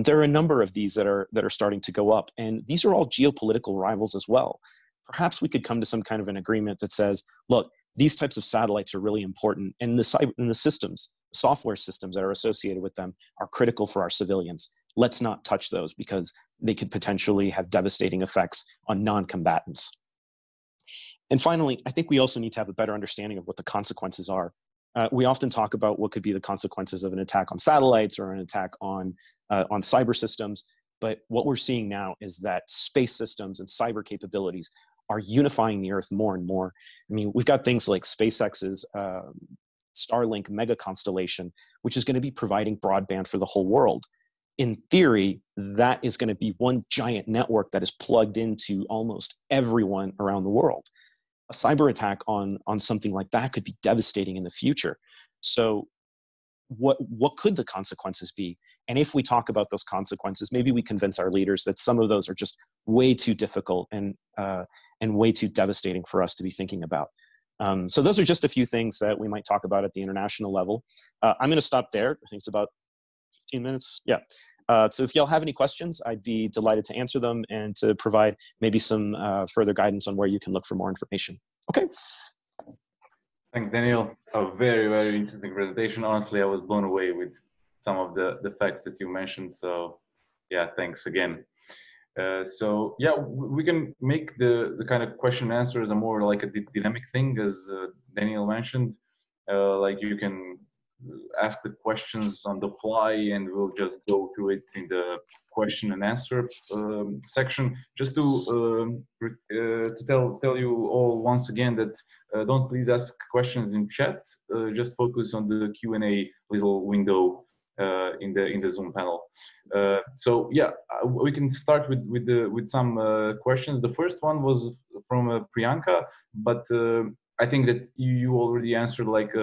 There are a number of these that are starting to go up, and these are all geopolitical rivals as well. Perhaps we could come to some kind of an agreement that says, look, these types of satellites are really important, and the systems, software systems that are associated with them are critical for our civilians. Let's not touch those because they could potentially have devastating effects on non-combatants. And finally, I think we also need to have a better understanding of what the consequences are. We often talk about what could be the consequences of an attack on satellites or an attack on cyber systems, but what we're seeing now is that space systems and cyber capabilities are unifying the Earth more and more. I mean, we've got things like SpaceX's Starlink mega constellation, which is going to be providing broadband for the whole world. In theory, that is going to be one giant network that is plugged into almost everyone around the world. A cyber attack on something like that could be devastating in the future. So what could the consequences be? And if we talk about those consequences, maybe we convince our leaders that some of those are just way too difficult and way too devastating for us to be thinking about. So those are just a few things that we might talk about at the international level. I'm going to stop there. I think it's about 15 minutes. Yeah. So if y'all have any questions, I'd be delighted to answer them and to provide maybe some further guidance on where you can look for more information. Okay. Thanks, Daniel. A very, very interesting presentation. Honestly, I was blown away with some of the facts that you mentioned. So yeah, thanks again. So yeah, we can make the kind of question and answers a more like a dynamic thing, as Daniel mentioned. Like you can ask the questions on the fly and we'll just go through it in the question and answer section. Just to tell you all once again that don't please ask questions in chat, just focus on the Q&A little window in the Zoom panel. So yeah, we can start with some questions. The first one was from Priyanka, but I think that you already answered, like,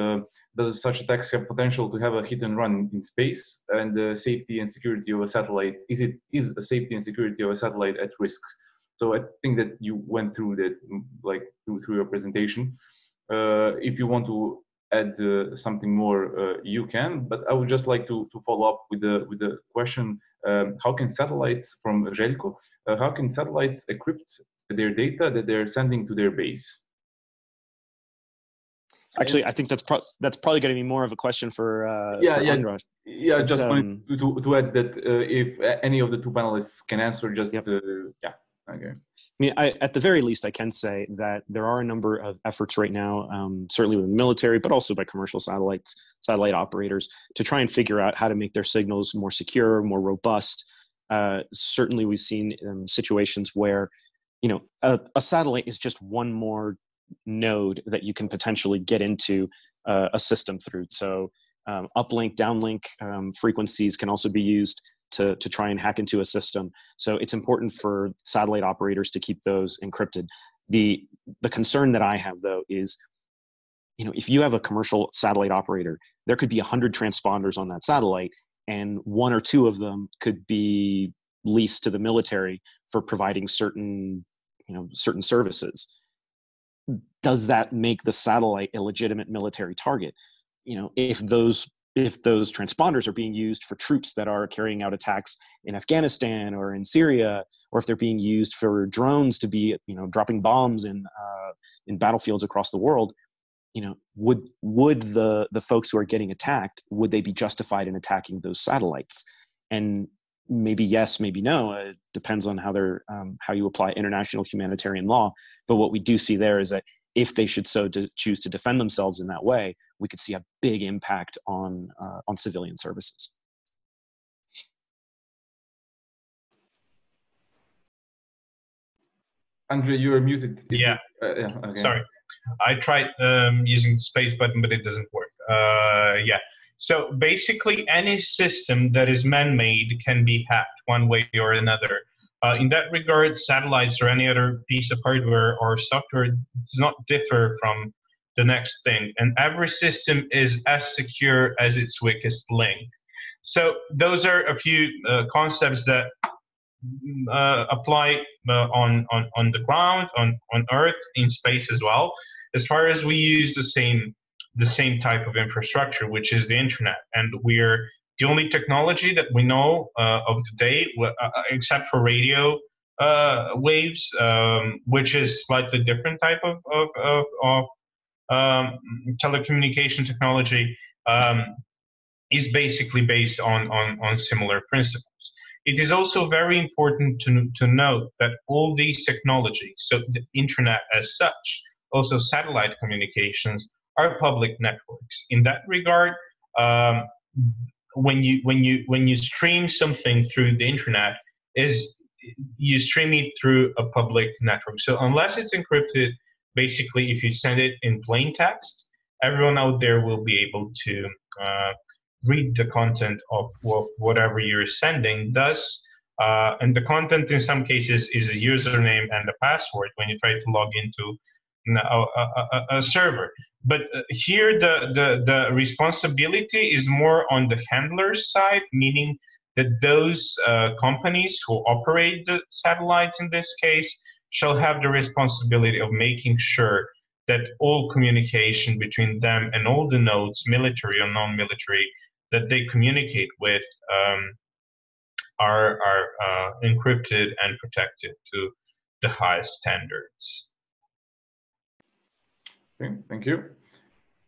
does such attacks have potential to have a hit and run in space, and the safety and security of a satellite, is the safety and security of a satellite at risk? So I think that you went through that, like through your presentation. If you want to add something more, you can, but I would just like to follow up with the question, how can satellites, from Željko, how can satellites encrypt their data that they're sending to their base? Actually, I think that's probably going to be more of a question for Andrej. Yeah, but, just wanted to add that if any of the two panelists can answer, just yep. Yeah. Okay. I mean, at the very least, I can say that there are a number of efforts right now, certainly with the military, but also by commercial satellite operators, to try and figure out how to make their signals more secure, more robust. Certainly, we've seen situations where, a satellite is just one more node that you can potentially get into a system through. So uplink, downlink frequencies can also be used to try and hack into a system. So it's important for satellite operators to keep those encrypted. The concern that I have, though, is, if you have a commercial satellite operator, there could be 100 transponders on that satellite, and one or two of them could be leased to the military for providing certain services. Does that make the satellite a legitimate military target? If those if those transponders are being used for troops that are carrying out attacks in Afghanistan or in Syria, or if they're being used for drones to be, dropping bombs in battlefields across the world, would the folks who are getting attacked, would they be justified in attacking those satellites? And maybe yes, maybe no. It depends on how you apply international humanitarian law. But what we do see there is that if they should choose to defend themselves in that way, we could see a big impact on civilian services. Andrej, you are muted. Yeah. Okay. Sorry. I tried using the space button, but it doesn't work. Yeah. So basically, any system that is man-made can be hacked one way or another. In that regard, satellites or any other piece of hardware or software does not differ from the next thing. And every system is as secure as its weakest link. So those are a few concepts that apply on the ground, on Earth, in space as well. As far as we use the same type of infrastructure, which is the internet, and we're the only technology that we know of today, except for radio waves, which is slightly different type of telecommunication technology, is basically based on similar principles. It is also very important to note that all these technologies, so the internet as such, also satellite communications, are public networks. In that regard, when you stream something through the internet, you stream it through a public network. So unless it's encrypted, basically, if you send it in plain text, everyone out there will be able to read the content of whatever you're sending. Thus, and the content in some cases is a username and a password when you try to log into a server. But here the responsibility is more on the handler's side, meaning that those companies who operate the satellites in this case shall have the responsibility of making sure that all communication between them and all the nodes, military or non-military, that they communicate with are encrypted and protected to the highest standards. Okay, thank you.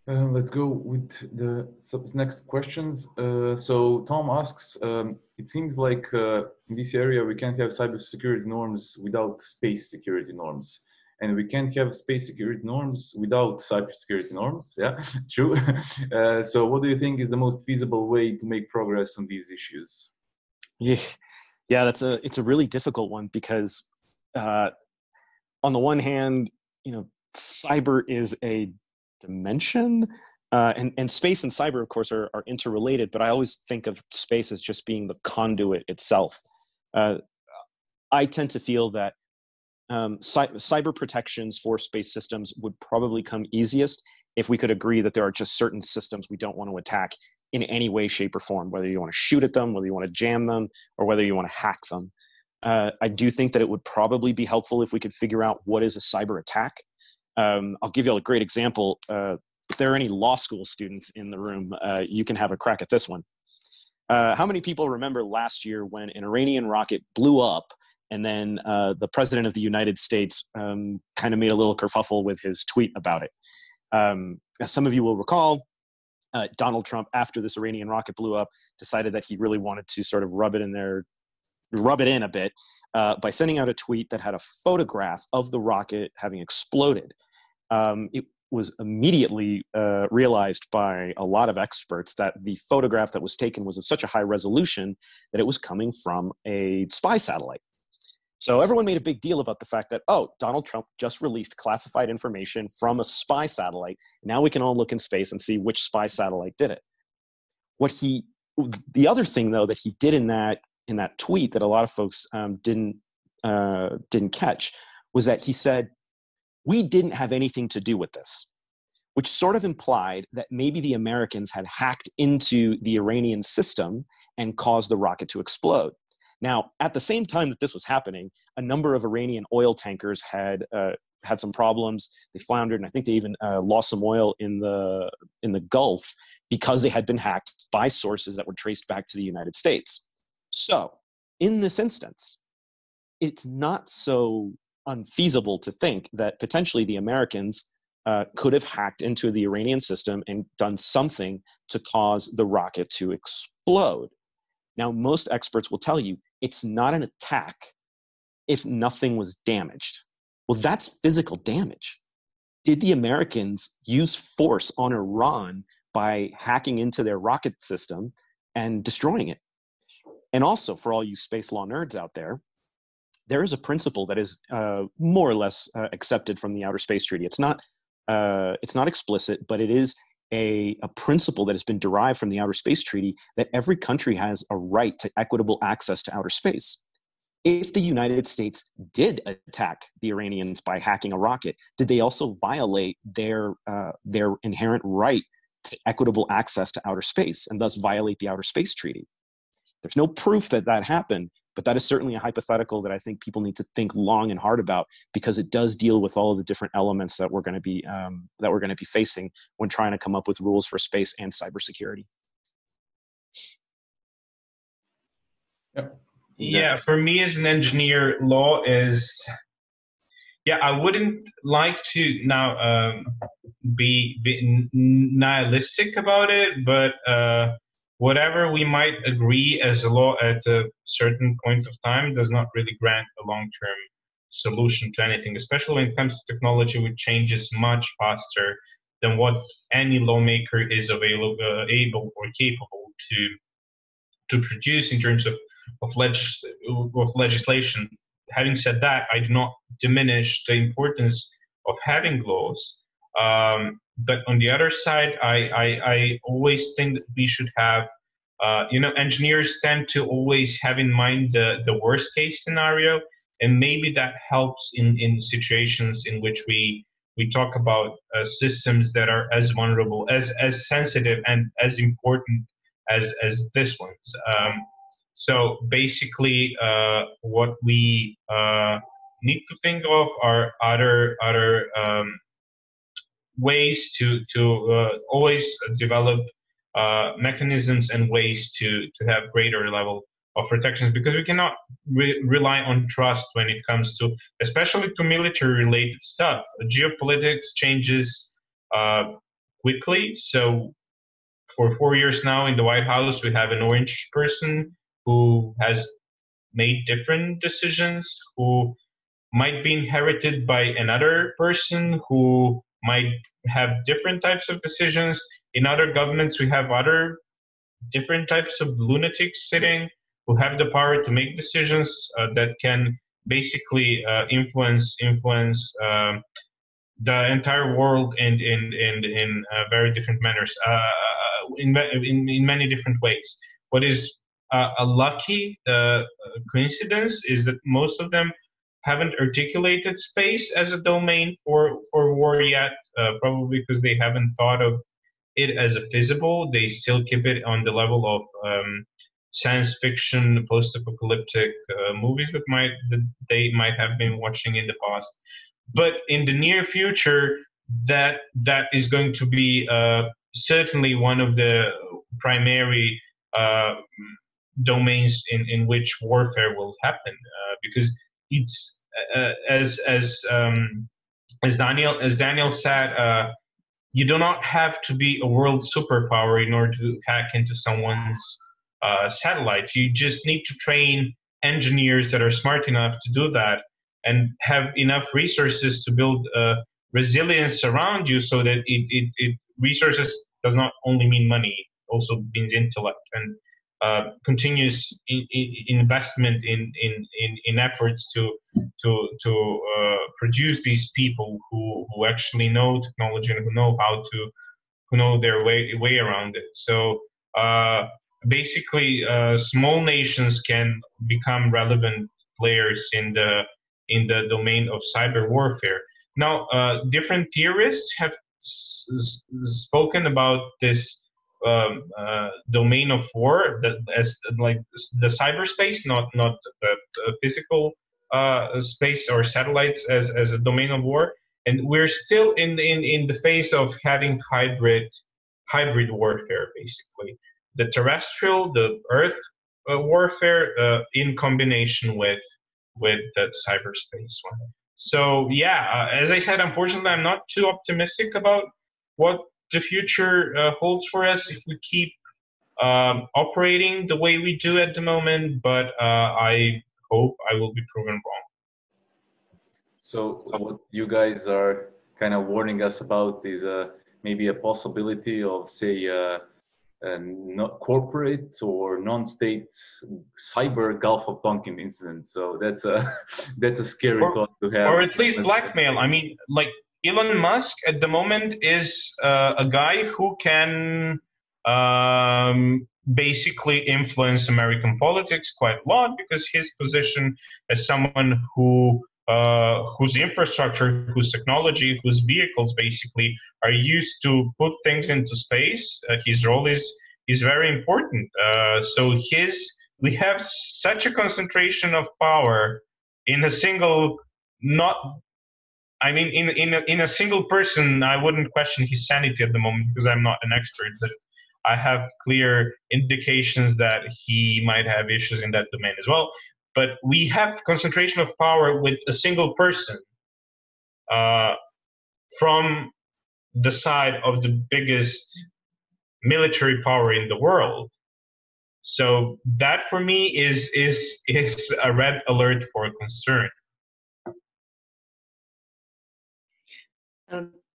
Let's go with the next questions. So Tom asks, it seems like in this area we can't have cybersecurity norms without space security norms. And we can't have space security norms without cybersecurity norms. Yeah, true. So what do you think is the most feasible way to make progress on these issues? Yeah, it's a really difficult one because on the one hand, cyber is a dimension, and space and cyber, of course, are interrelated, but I always think of space as just being the conduit itself. I tend to feel that cyber protections for space systems would probably come easiest if we could agree that there are just certain systems we don't want to attack in any way, shape, or form, whether you want to shoot at them, whether you want to jam them, or whether you want to hack them. I do think that it would probably be helpful if we could figure out what is a cyber attack. I'll give you a great example. If there are any law school students in the room, you can have a crack at this one. How many people remember last year when an Iranian rocket blew up and then the president of the United States kind of made a little kerfuffle with his tweet about it? As some of you will recall, Donald Trump, after this Iranian rocket blew up, decided that he really wanted to sort of rub it in a bit by sending out a tweet that had a photograph of the rocket having exploded. It was immediately realized by a lot of experts that the photograph that was taken was of such a high resolution that it was coming from a spy satellite. So everyone made a big deal about the fact that, oh, Donald Trump just released classified information from a spy satellite. Now we can all look in space and see which spy satellite did it. The other thing, though, that he did in that tweet that a lot of folks didn't catch was that he said, we didn't have anything to do with this, which sort of implied that maybe the Americans had hacked into the Iranian system and caused the rocket to explode. Now, at the same time that this was happening, a number of Iranian oil tankers had some problems. They floundered, and I think they even lost some oil in the Gulf. because they had been hacked by sources that were traced back to the United States. So in this instance, it's not so unfeasible to think that potentially the Americans could have hacked into the Iranian system and done something to cause the rocket to explode. Now, most experts will tell you it's not an attack if nothing was damaged. Well, that's physical damage. Did the Americans use force on Iran by hacking into their rocket system and destroying it? And also, for all you space law nerds out there, there is a principle that is more or less accepted from the Outer Space Treaty. It's not explicit, but it is a principle that has been derived from the Outer Space Treaty that every country has a right to equitable access to outer space. If the United States did attack the Iranians by hacking a rocket, did they also violate their inherent right to equitable access to outer space and thus violate the Outer Space Treaty? There's no proof that that happened, but that is certainly a hypothetical that I think people need to think long and hard about, because it does deal with all of the different elements that we're going to be facing when trying to come up with rules for space and cybersecurity. Yep. Yeah, for me as an engineer, law is, I wouldn't like to now be nihilistic about it, but whatever we might agree as a law at a certain point of time does not really grant a long-term solution to anything, especially when it comes to technology, which changes much faster than what any lawmaker is able or capable to produce in terms of legislation. Having said that, I do not diminish the importance of having laws. But on the other side, I always think that we should have, engineers tend to always have in mind the worst case scenario, and maybe that helps in situations in which we talk about systems that are as vulnerable, as sensitive, and as important as this one's. So basically, what we need to think of are other ways to always develop mechanisms and ways to have greater level of protections, because we cannot rely on trust when it comes to, especially to military related stuff. Geopolitics changes quickly. So for 4 years now in the White House, we have an orange person who has made different decisions, who might be inherited by another person who might have different types of decisions. In other governments, we have other different types of lunatics sitting who have the power to make decisions that can basically influence the entire world in very different manners, in many different ways. What is a lucky coincidence is that most of them haven't articulated space as a domain for war yet, probably because they haven't thought of it as a feasible. They still keep it on the level of science fiction, post-apocalyptic movies that they might have been watching in the past. But in the near future, that is going to be certainly one of the primary domains in which warfare will happen, because it's as Daniel said, you do not have to be a world superpower in order to hack into someone's satellite. You just need to train engineers that are smart enough to do that and have enough resources to build resilience around you, so that resources does not only mean money, it also means intellect and continuous investment in efforts to produce these people who actually know technology and who know their way around it. So basically, small nations can become relevant players in the domain of cyber warfare. Now, different theorists have spoken about this domain of war as like the cyberspace, not the physical space or satellites as a domain of war. And we're still in the phase of having hybrid hybrid warfare, basically. The terrestrial, the Earth warfare in combination with the cyberspace one. So yeah, as I said, unfortunately, I'm not too optimistic about what the future holds for us if we keep operating the way we do at the moment, but I hope I will be proven wrong. So what you guys are kind of warning us about is maybe a possibility of, say, not corporate or non-state cyber Gulf of Tonkin incident. So that's a scary thought to have. Or at least blackmail. I mean, like Elon Musk at the moment is a guy who can basically influence American politics quite a lot, because his position as someone whose infrastructure, whose technology, whose vehicles basically are used to put things into space. His role is very important. So we have such a concentration of power in a single, in a single person. I wouldn't question his sanity at the moment because I'm not an expert, but I have clear indications that he might have issues in that domain as well. But we have concentration of power with a single person from the side of the biggest military power in the world. So that for me is a red alert for concern.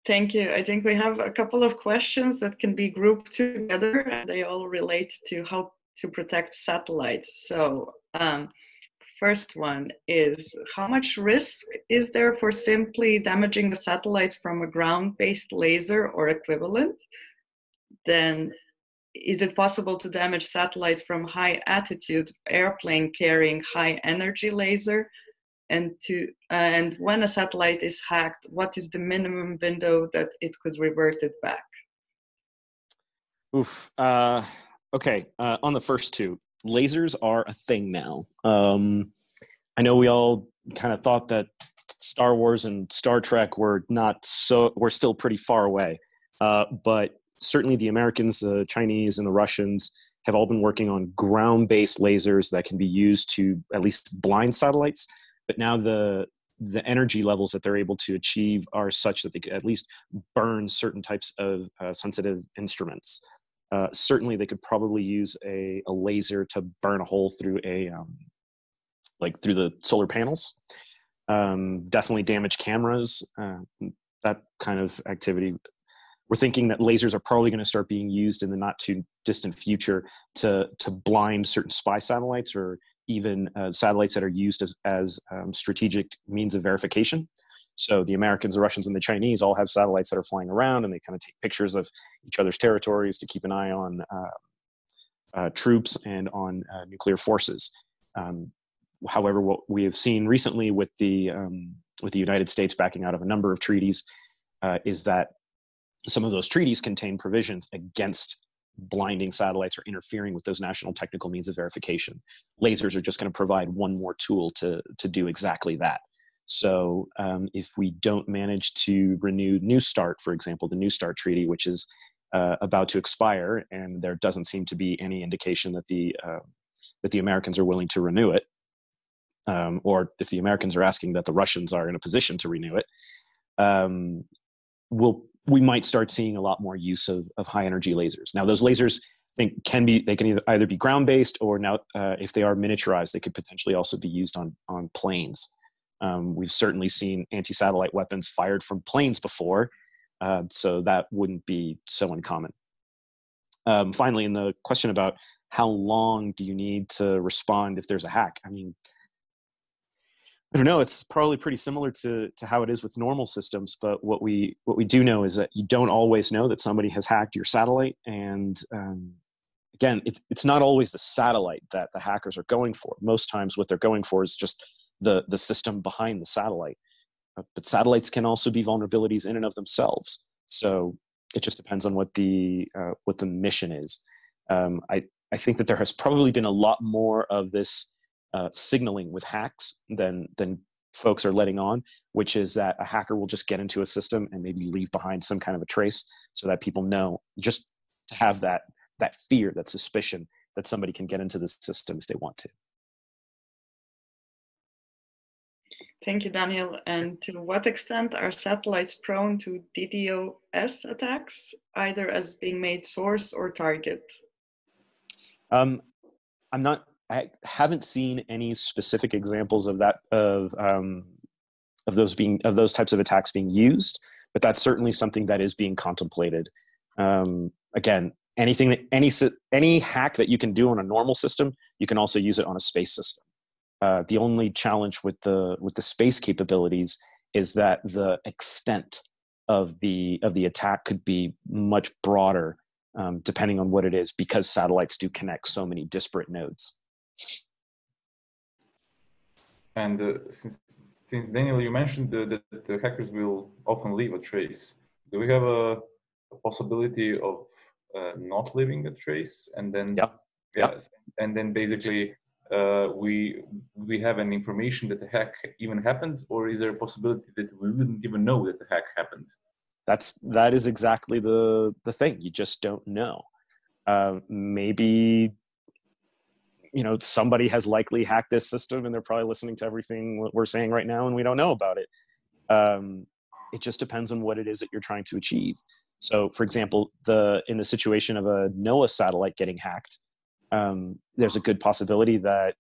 Thank you. I think we have a couple of questions that can be grouped together, and they all relate to how to protect satellites. So first one is, how much risk is there for simply damaging the satellite from a ground-based laser or equivalent? Then, is it possible to damage satellite from high-altitude airplane carrying high-energy laser? And when a satellite is hacked, what is the minimum window that it could revert it back? Oof. Okay. On the first two, lasers are a thing now. I know we all kind of thought that Star Wars and Star Trek were still pretty far away, but certainly the Americans, the Chinese, and the Russians have all been working on ground-based lasers that can be used to at least blind satellites. But now the energy levels that they're able to achieve are such that they could at least burn certain types of sensitive instruments. Certainly, they could probably use a laser to burn a hole through through the solar panels. Definitely damage cameras. That kind of activity. We're thinking that lasers are probably going to start being used in the not too distant future to blind certain spy satellites, or even satellites that are used as strategic means of verification. So the Americans, the Russians, and the Chinese all have satellites that are flying around, and they kind of take pictures of each other's territories to keep an eye on troops and on nuclear forces. However, what we have seen recently with the United States backing out of a number of treaties is that some of those treaties contain provisions against blinding satellites or interfering with those national technical means of verification. Lasers are just going to provide one more tool to do exactly that. So if we don't manage to renew New START, for example, the New START treaty, which is about to expire, and there doesn't seem to be any indication that the Americans are willing to renew it, or if the Americans are asking that the Russians are in a position to renew it, we might start seeing a lot more use of high energy lasers. Now, those lasers they can either be ground based, or now if they are miniaturized, they could potentially also be used on planes. We've certainly seen anti-satellite weapons fired from planes before, so that wouldn't be so uncommon. Finally, in the question about how long do you need to respond if there's a hack, I mean, I don't know. It's probably pretty similar to how it is with normal systems. But what we do know is that you don't always know that somebody has hacked your satellite. And again, it's not always the satellite that the hackers are going for. Most times, what they're going for is just the system behind the satellite. But satellites can also be vulnerabilities in and of themselves. So it just depends on what the mission is. I think that there has probably been a lot more of this signaling with hacks than folks are letting on, which is that a hacker will just get into a system and maybe leave behind some kind of a trace so that people know, just to have that fear, that suspicion that somebody can get into the system if they want to. Thank you, Daniel. And to what extent are satellites prone to DDoS attacks, either as being made source or target? I haven't seen any specific examples of that, of those types of attacks being used, but that's certainly something that is being contemplated. Again, any hack that you can do on a normal system, you can also use it on a space system. The only challenge with the space capabilities is that the extent of the attack could be much broader, depending on what it is, because satellites do connect so many disparate nodes. And since Daniel, you mentioned that the hackers will often leave a trace, do we have a possibility of not leaving a trace, and then and then basically we have an information that the hack even happened, or is there a possibility that we wouldn't even know that the hack happened? That is exactly the thing. You just don't know. Maybe, you know, somebody has likely hacked this system and they're probably listening to everything we're saying right now and we don't know about it. It just depends on what it is that you're trying to achieve. So, for example, in the situation of a NOAA satellite getting hacked, there's a good possibility that,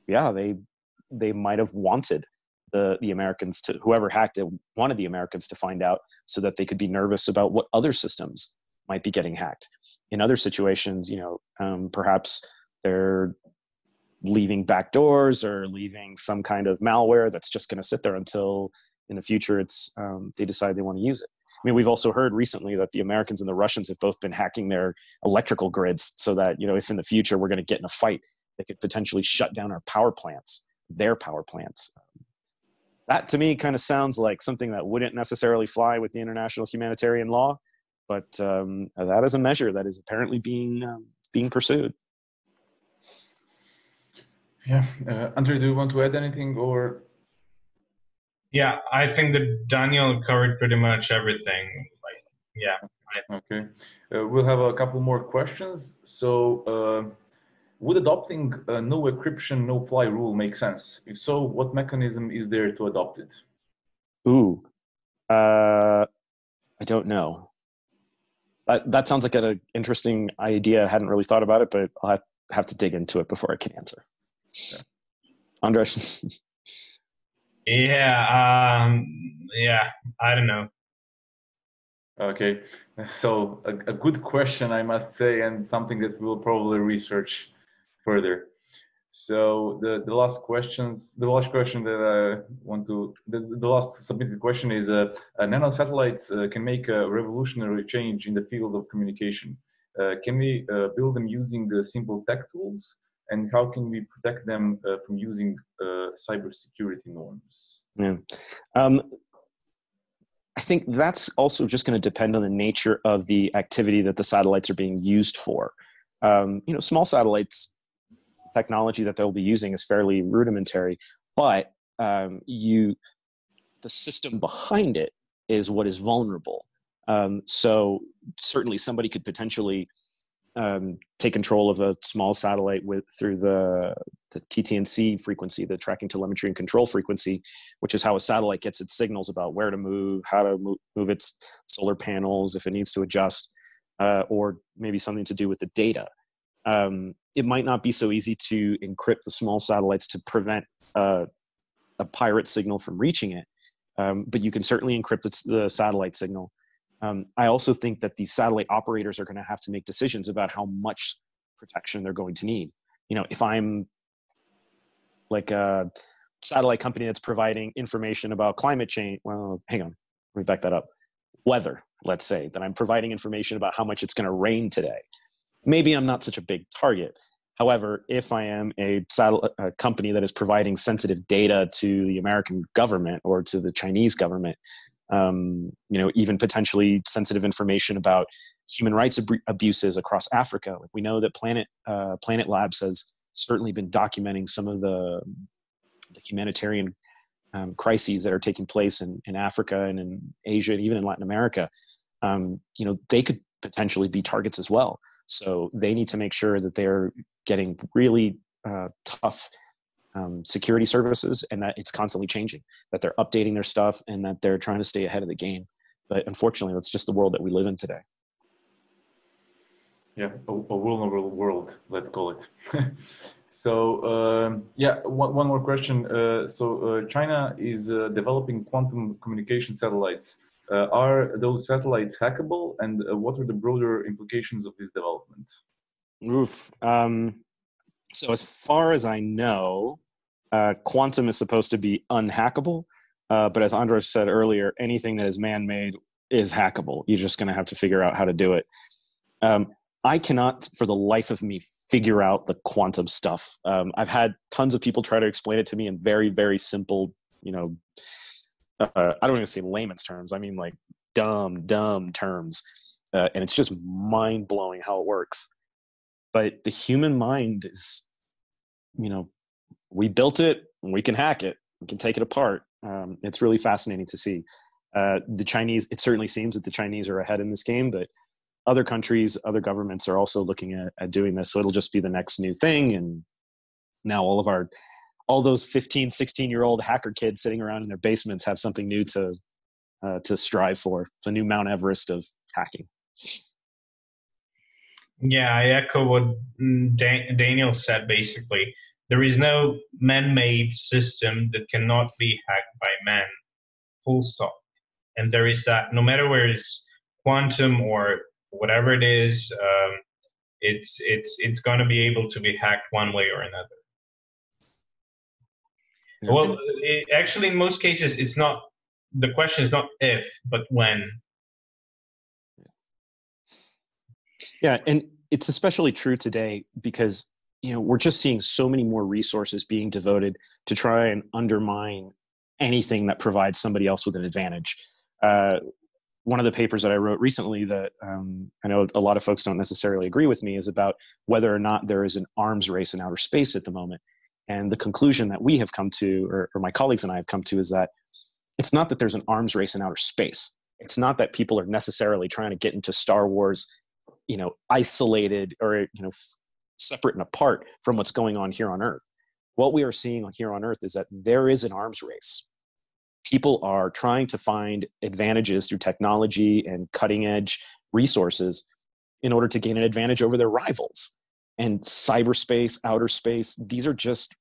they might have wanted the Americans to, whoever hacked it, wanted the Americans to find out so that they could be nervous about what other systems might be getting hacked. In other situations, perhaps they're leaving backdoors or leaving some kind of malware that's just going to sit there until in the future they decide they want to use it. I mean, we've also heard recently that the Americans and the Russians have both been hacking their electrical grids so that, if in the future we're going to get in a fight, they could potentially shut down their power plants. That to me kind of sounds like something that wouldn't necessarily fly with the international humanitarian law, but that is a measure that is apparently being pursued. Yeah. Andrej, do you want to add anything, or? Yeah, I think that Daniel covered pretty much everything. Okay. We'll have a couple more questions. So, would adopting a no encryption, no fly rule make sense? If so, what mechanism is there to adopt it? I don't know. That sounds like an interesting idea. I hadn't really thought about it, but I'll have to dig into it before I can answer. Yeah. Andrej? I don't know. Okay, so a good question, I must say, and something that we'll probably research further. So the last question that I want to, the last submitted question is, nanosatellites can make a revolutionary change in the field of communication. Can we build them using simple tech tools? And how can we protect them from using cybersecurity norms? Yeah. I think that's also just going to depend on the nature of the activity that the satellites are being used for. Small satellites, technology that they'll be using is fairly rudimentary, but the system behind it is what is vulnerable. So certainly somebody could potentially take control of a small satellite through the TTNC frequency, the tracking, telemetry, and control frequency, which is how a satellite gets its signals about where to move, how to move its solar panels if it needs to adjust, or maybe something to do with the data. It might not be so easy to encrypt the small satellites to prevent a pirate signal from reaching it, but you can certainly encrypt the satellite signal. I also think that the satellite operators are going to have to make decisions about how much protection they're going to need. If I'm like a satellite company that's providing information about climate change, well, hang on, let me back that up. Weather, let's say, that I'm providing information about how much it's going to rain today. Maybe I'm not such a big target. However, if I am a company that is providing sensitive data to the American government or to the Chinese government, even potentially sensitive information about human rights abuses across Africa. We know that Planet Labs has certainly been documenting some of the humanitarian crises that are taking place in Africa and in Asia and even in Latin America. They could potentially be targets as well. So they need to make sure that they're getting really tough security services, and that it's constantly changing, that they're updating their stuff, and that they're trying to stay ahead of the game. But unfortunately, that's just the world that we live in today. Yeah, a vulnerable world, let's call it. So yeah, one more question. So China is developing quantum communication satellites. Are those satellites hackable, and what are the broader implications of this development? Oof. So as far as I know, quantum is supposed to be unhackable. But as Andrej said earlier, anything that is man-made is hackable. You're just going to have to figure out how to do it. I cannot, for the life of me, figure out the quantum stuff. I've had tons of people try to explain it to me in very, very simple, I don't even say layman's terms. I mean like dumb terms. And it's just mind-blowing how it works. But the human mind is, we built it, and we can hack it. We can take it apart. It's really fascinating to see. The Chinese, it certainly seems that the Chinese are ahead in this game, but other countries, other governments are also looking at doing this. So it'll just be the next new thing. And now all those 15, 16-year-old hacker kids sitting around in their basements have something new to strive for. It's a new Mount Everest of hacking. Yeah, I echo what Daniel said, basically. There is no man-made system that cannot be hacked by man, full stop. And there is that, no matter where it's quantum or whatever it is, it's going to be able to be hacked one way or another. Yeah. Well, actually, in most cases, it's not. The question is not if, but when. Yeah, and it's especially true today because we're just seeing so many more resources being devoted to try and undermine anything that provides somebody else with an advantage. One of the papers that I wrote recently that I know a lot of folks don't necessarily agree with me is about whether or not there is an arms race in outer space at the moment. And the conclusion that we have come to, or my colleagues and I have come to, is that it's not that there's an arms race in outer space. It's not that people are necessarily trying to get into Star Wars, isolated or, separate and apart from what's going on here on Earth. What we are seeing here on Earth is that there is an arms race. People are trying to find advantages through technology and cutting edge resources in order to gain an advantage over their rivals. And cyberspace, outer space, these are just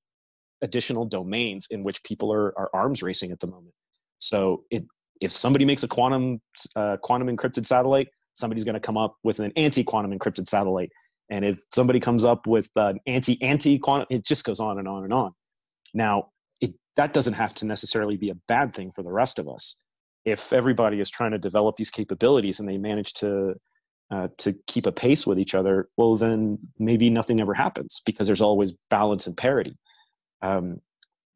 additional domains in which people are arms racing at the moment. So if somebody makes a quantum encrypted satellite, somebody's going to come up with an anti-quantum encrypted satellite. And if somebody comes up with an anti-quantum, it just goes on and on and on. Now, that doesn't have to necessarily be a bad thing for the rest of us. If everybody is trying to develop these capabilities and they manage to keep a pace with each other, well, then maybe nothing ever happens because there's always balance and parity.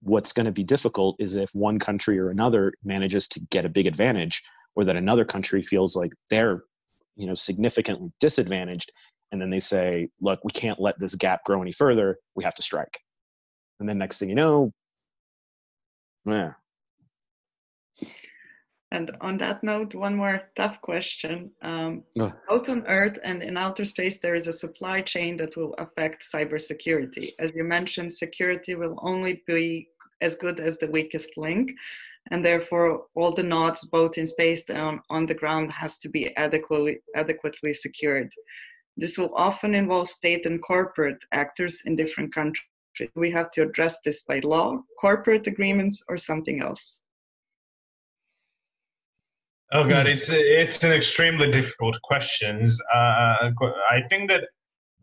What's going to be difficult is if one country or another manages to get a big advantage, or that another country feels like they're, significantly disadvantaged, and then they say, "Look, we can't let this gap grow any further. We have to strike." And then next thing you know, yeah. And on that note, one more tough question. Both on Earth and in outer space, there is a supply chain that will affect cybersecurity. As you mentioned, security will only be as good as the weakest link. And therefore, all the nodes, both in space and on the ground, has to be adequately secured. This will often involve state and corporate actors in different countries. We have to address this by law, corporate agreements, or something else. Oh God, it's an extremely difficult question. I think that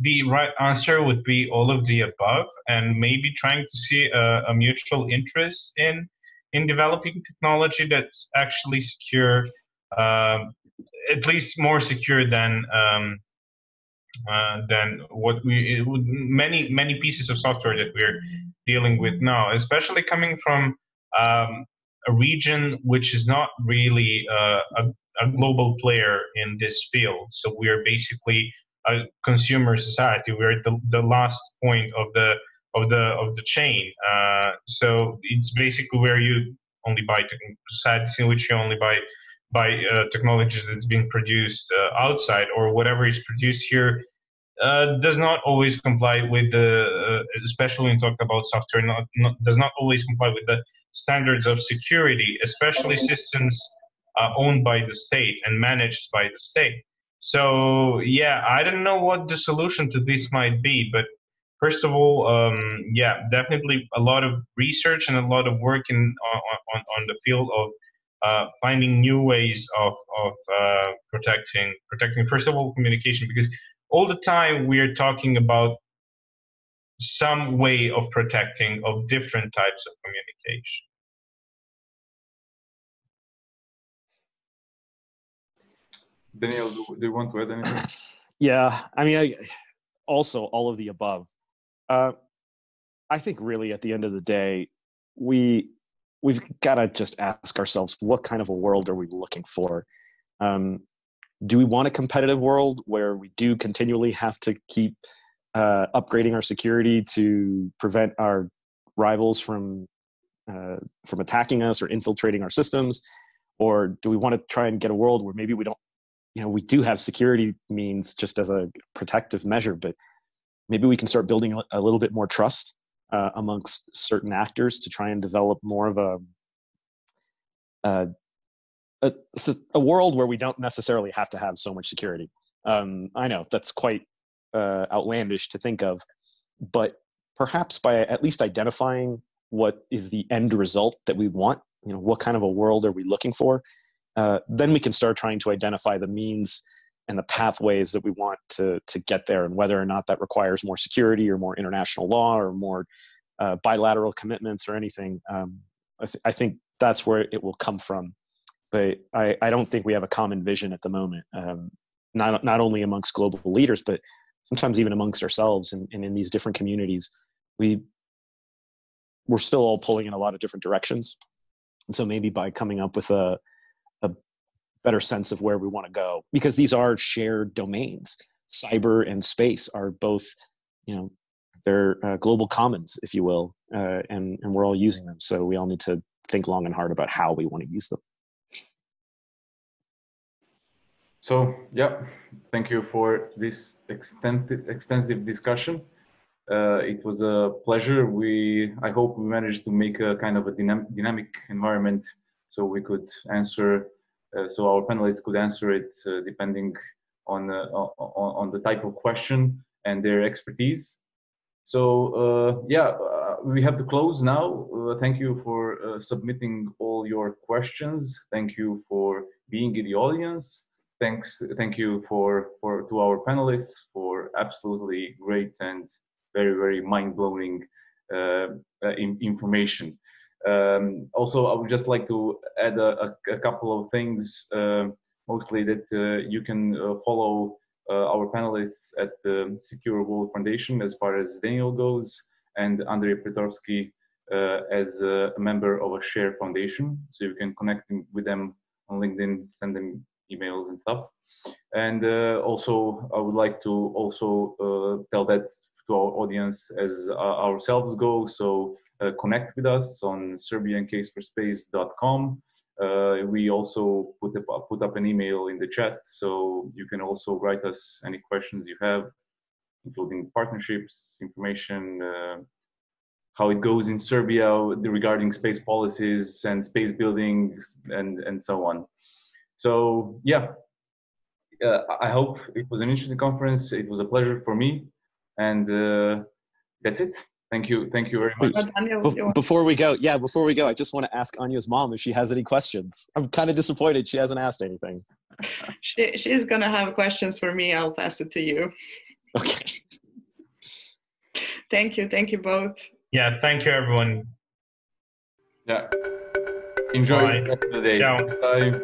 the right answer would be all of the above, and maybe trying to see a mutual interest in developing technology that's actually secure, at least more secure than what many pieces of software that we're dealing with now, especially coming from a region which is not really a global player in this field. So we are basically a consumer society. We're at the last point of the chain. So it's basically where you only buy societies in which you only buy by technologies that's being produced outside, or whatever is produced here does not always comply with the, especially when talking about software, does not always comply with the standards of security, especially systems owned by the state and managed by the state. So yeah, I don't know what the solution to this might be, but first of all, yeah, definitely a lot of research and a lot of work on the field of finding new ways of protecting first of all communication, because all the time we are talking about some way of protecting of different types of communication. Daniel, do you want to add anything? Yeah, I mean, also all of the above. I think really at the end of the day, we've got to just ask ourselves, what kind of a world are we looking for? Do we want a competitive world where we do continually have to keep upgrading our security to prevent our rivals from attacking us or infiltrating our systems? Or do we want to try and get a world where maybe we don't, we do have security means just as a protective measure, but maybe we can start building a little bit more trust amongst certain actors to try and develop more of a world where we don't necessarily have to have so much security. I know that's quite outlandish to think of, but perhaps by at least identifying what is the end result that we want, what kind of a world are we looking for, then we can start trying to identify the means and the pathways that we want to get there, and whether or not that requires more security or more international law or more bilateral commitments or anything. I think that's where it will come from. But I don't think we have a common vision at the moment, not only amongst global leaders, but sometimes even amongst ourselves and in these different communities. We're still all pulling in a lot of different directions. And so maybe by coming up with a better sense of where we want to go, because these are shared domains. Cyber and space are both, they're global commons, if you will, and we're all using them. So we all need to think long and hard about how we want to use them. So, yeah, thank you for this extensive discussion. It was a pleasure. I hope we managed to make a kind of a dynamic environment so we could answer, so our panelists could answer it depending on the type of question and their expertise. So, yeah, we have to close now. Thank you for submitting all your questions. Thank you for being in the audience. Thank you to our panelists for absolutely great and very, very mind-blowing information. Also, I would just like to add a couple of things, mostly that you can follow our panelists at the Secure World Foundation as far as Daniel goes, and Andrej Petrovski as a member of a shared foundation. So you can connect with them on LinkedIn, send them emails and stuff. And also, I would like to also tell that to our audience as ourselves go. So connect with us on serbiancaseforspace.com. We also put up an email in the chat, so you can also write us any questions you have, including partnerships, information, how it goes in Serbia regarding space policies and space buildings and so on. So yeah, I hope it was an interesting conference. It was a pleasure for me, and that's it. Thank you very much. Before we go, I just want to ask Anja's mom if she has any questions. I'm kind of disappointed she hasn't asked anything. She's gonna have questions for me. I'll pass it to you. Okay. Thank you both. Yeah, thank you everyone. Yeah. Enjoy the rest of the day. Ciao. Bye.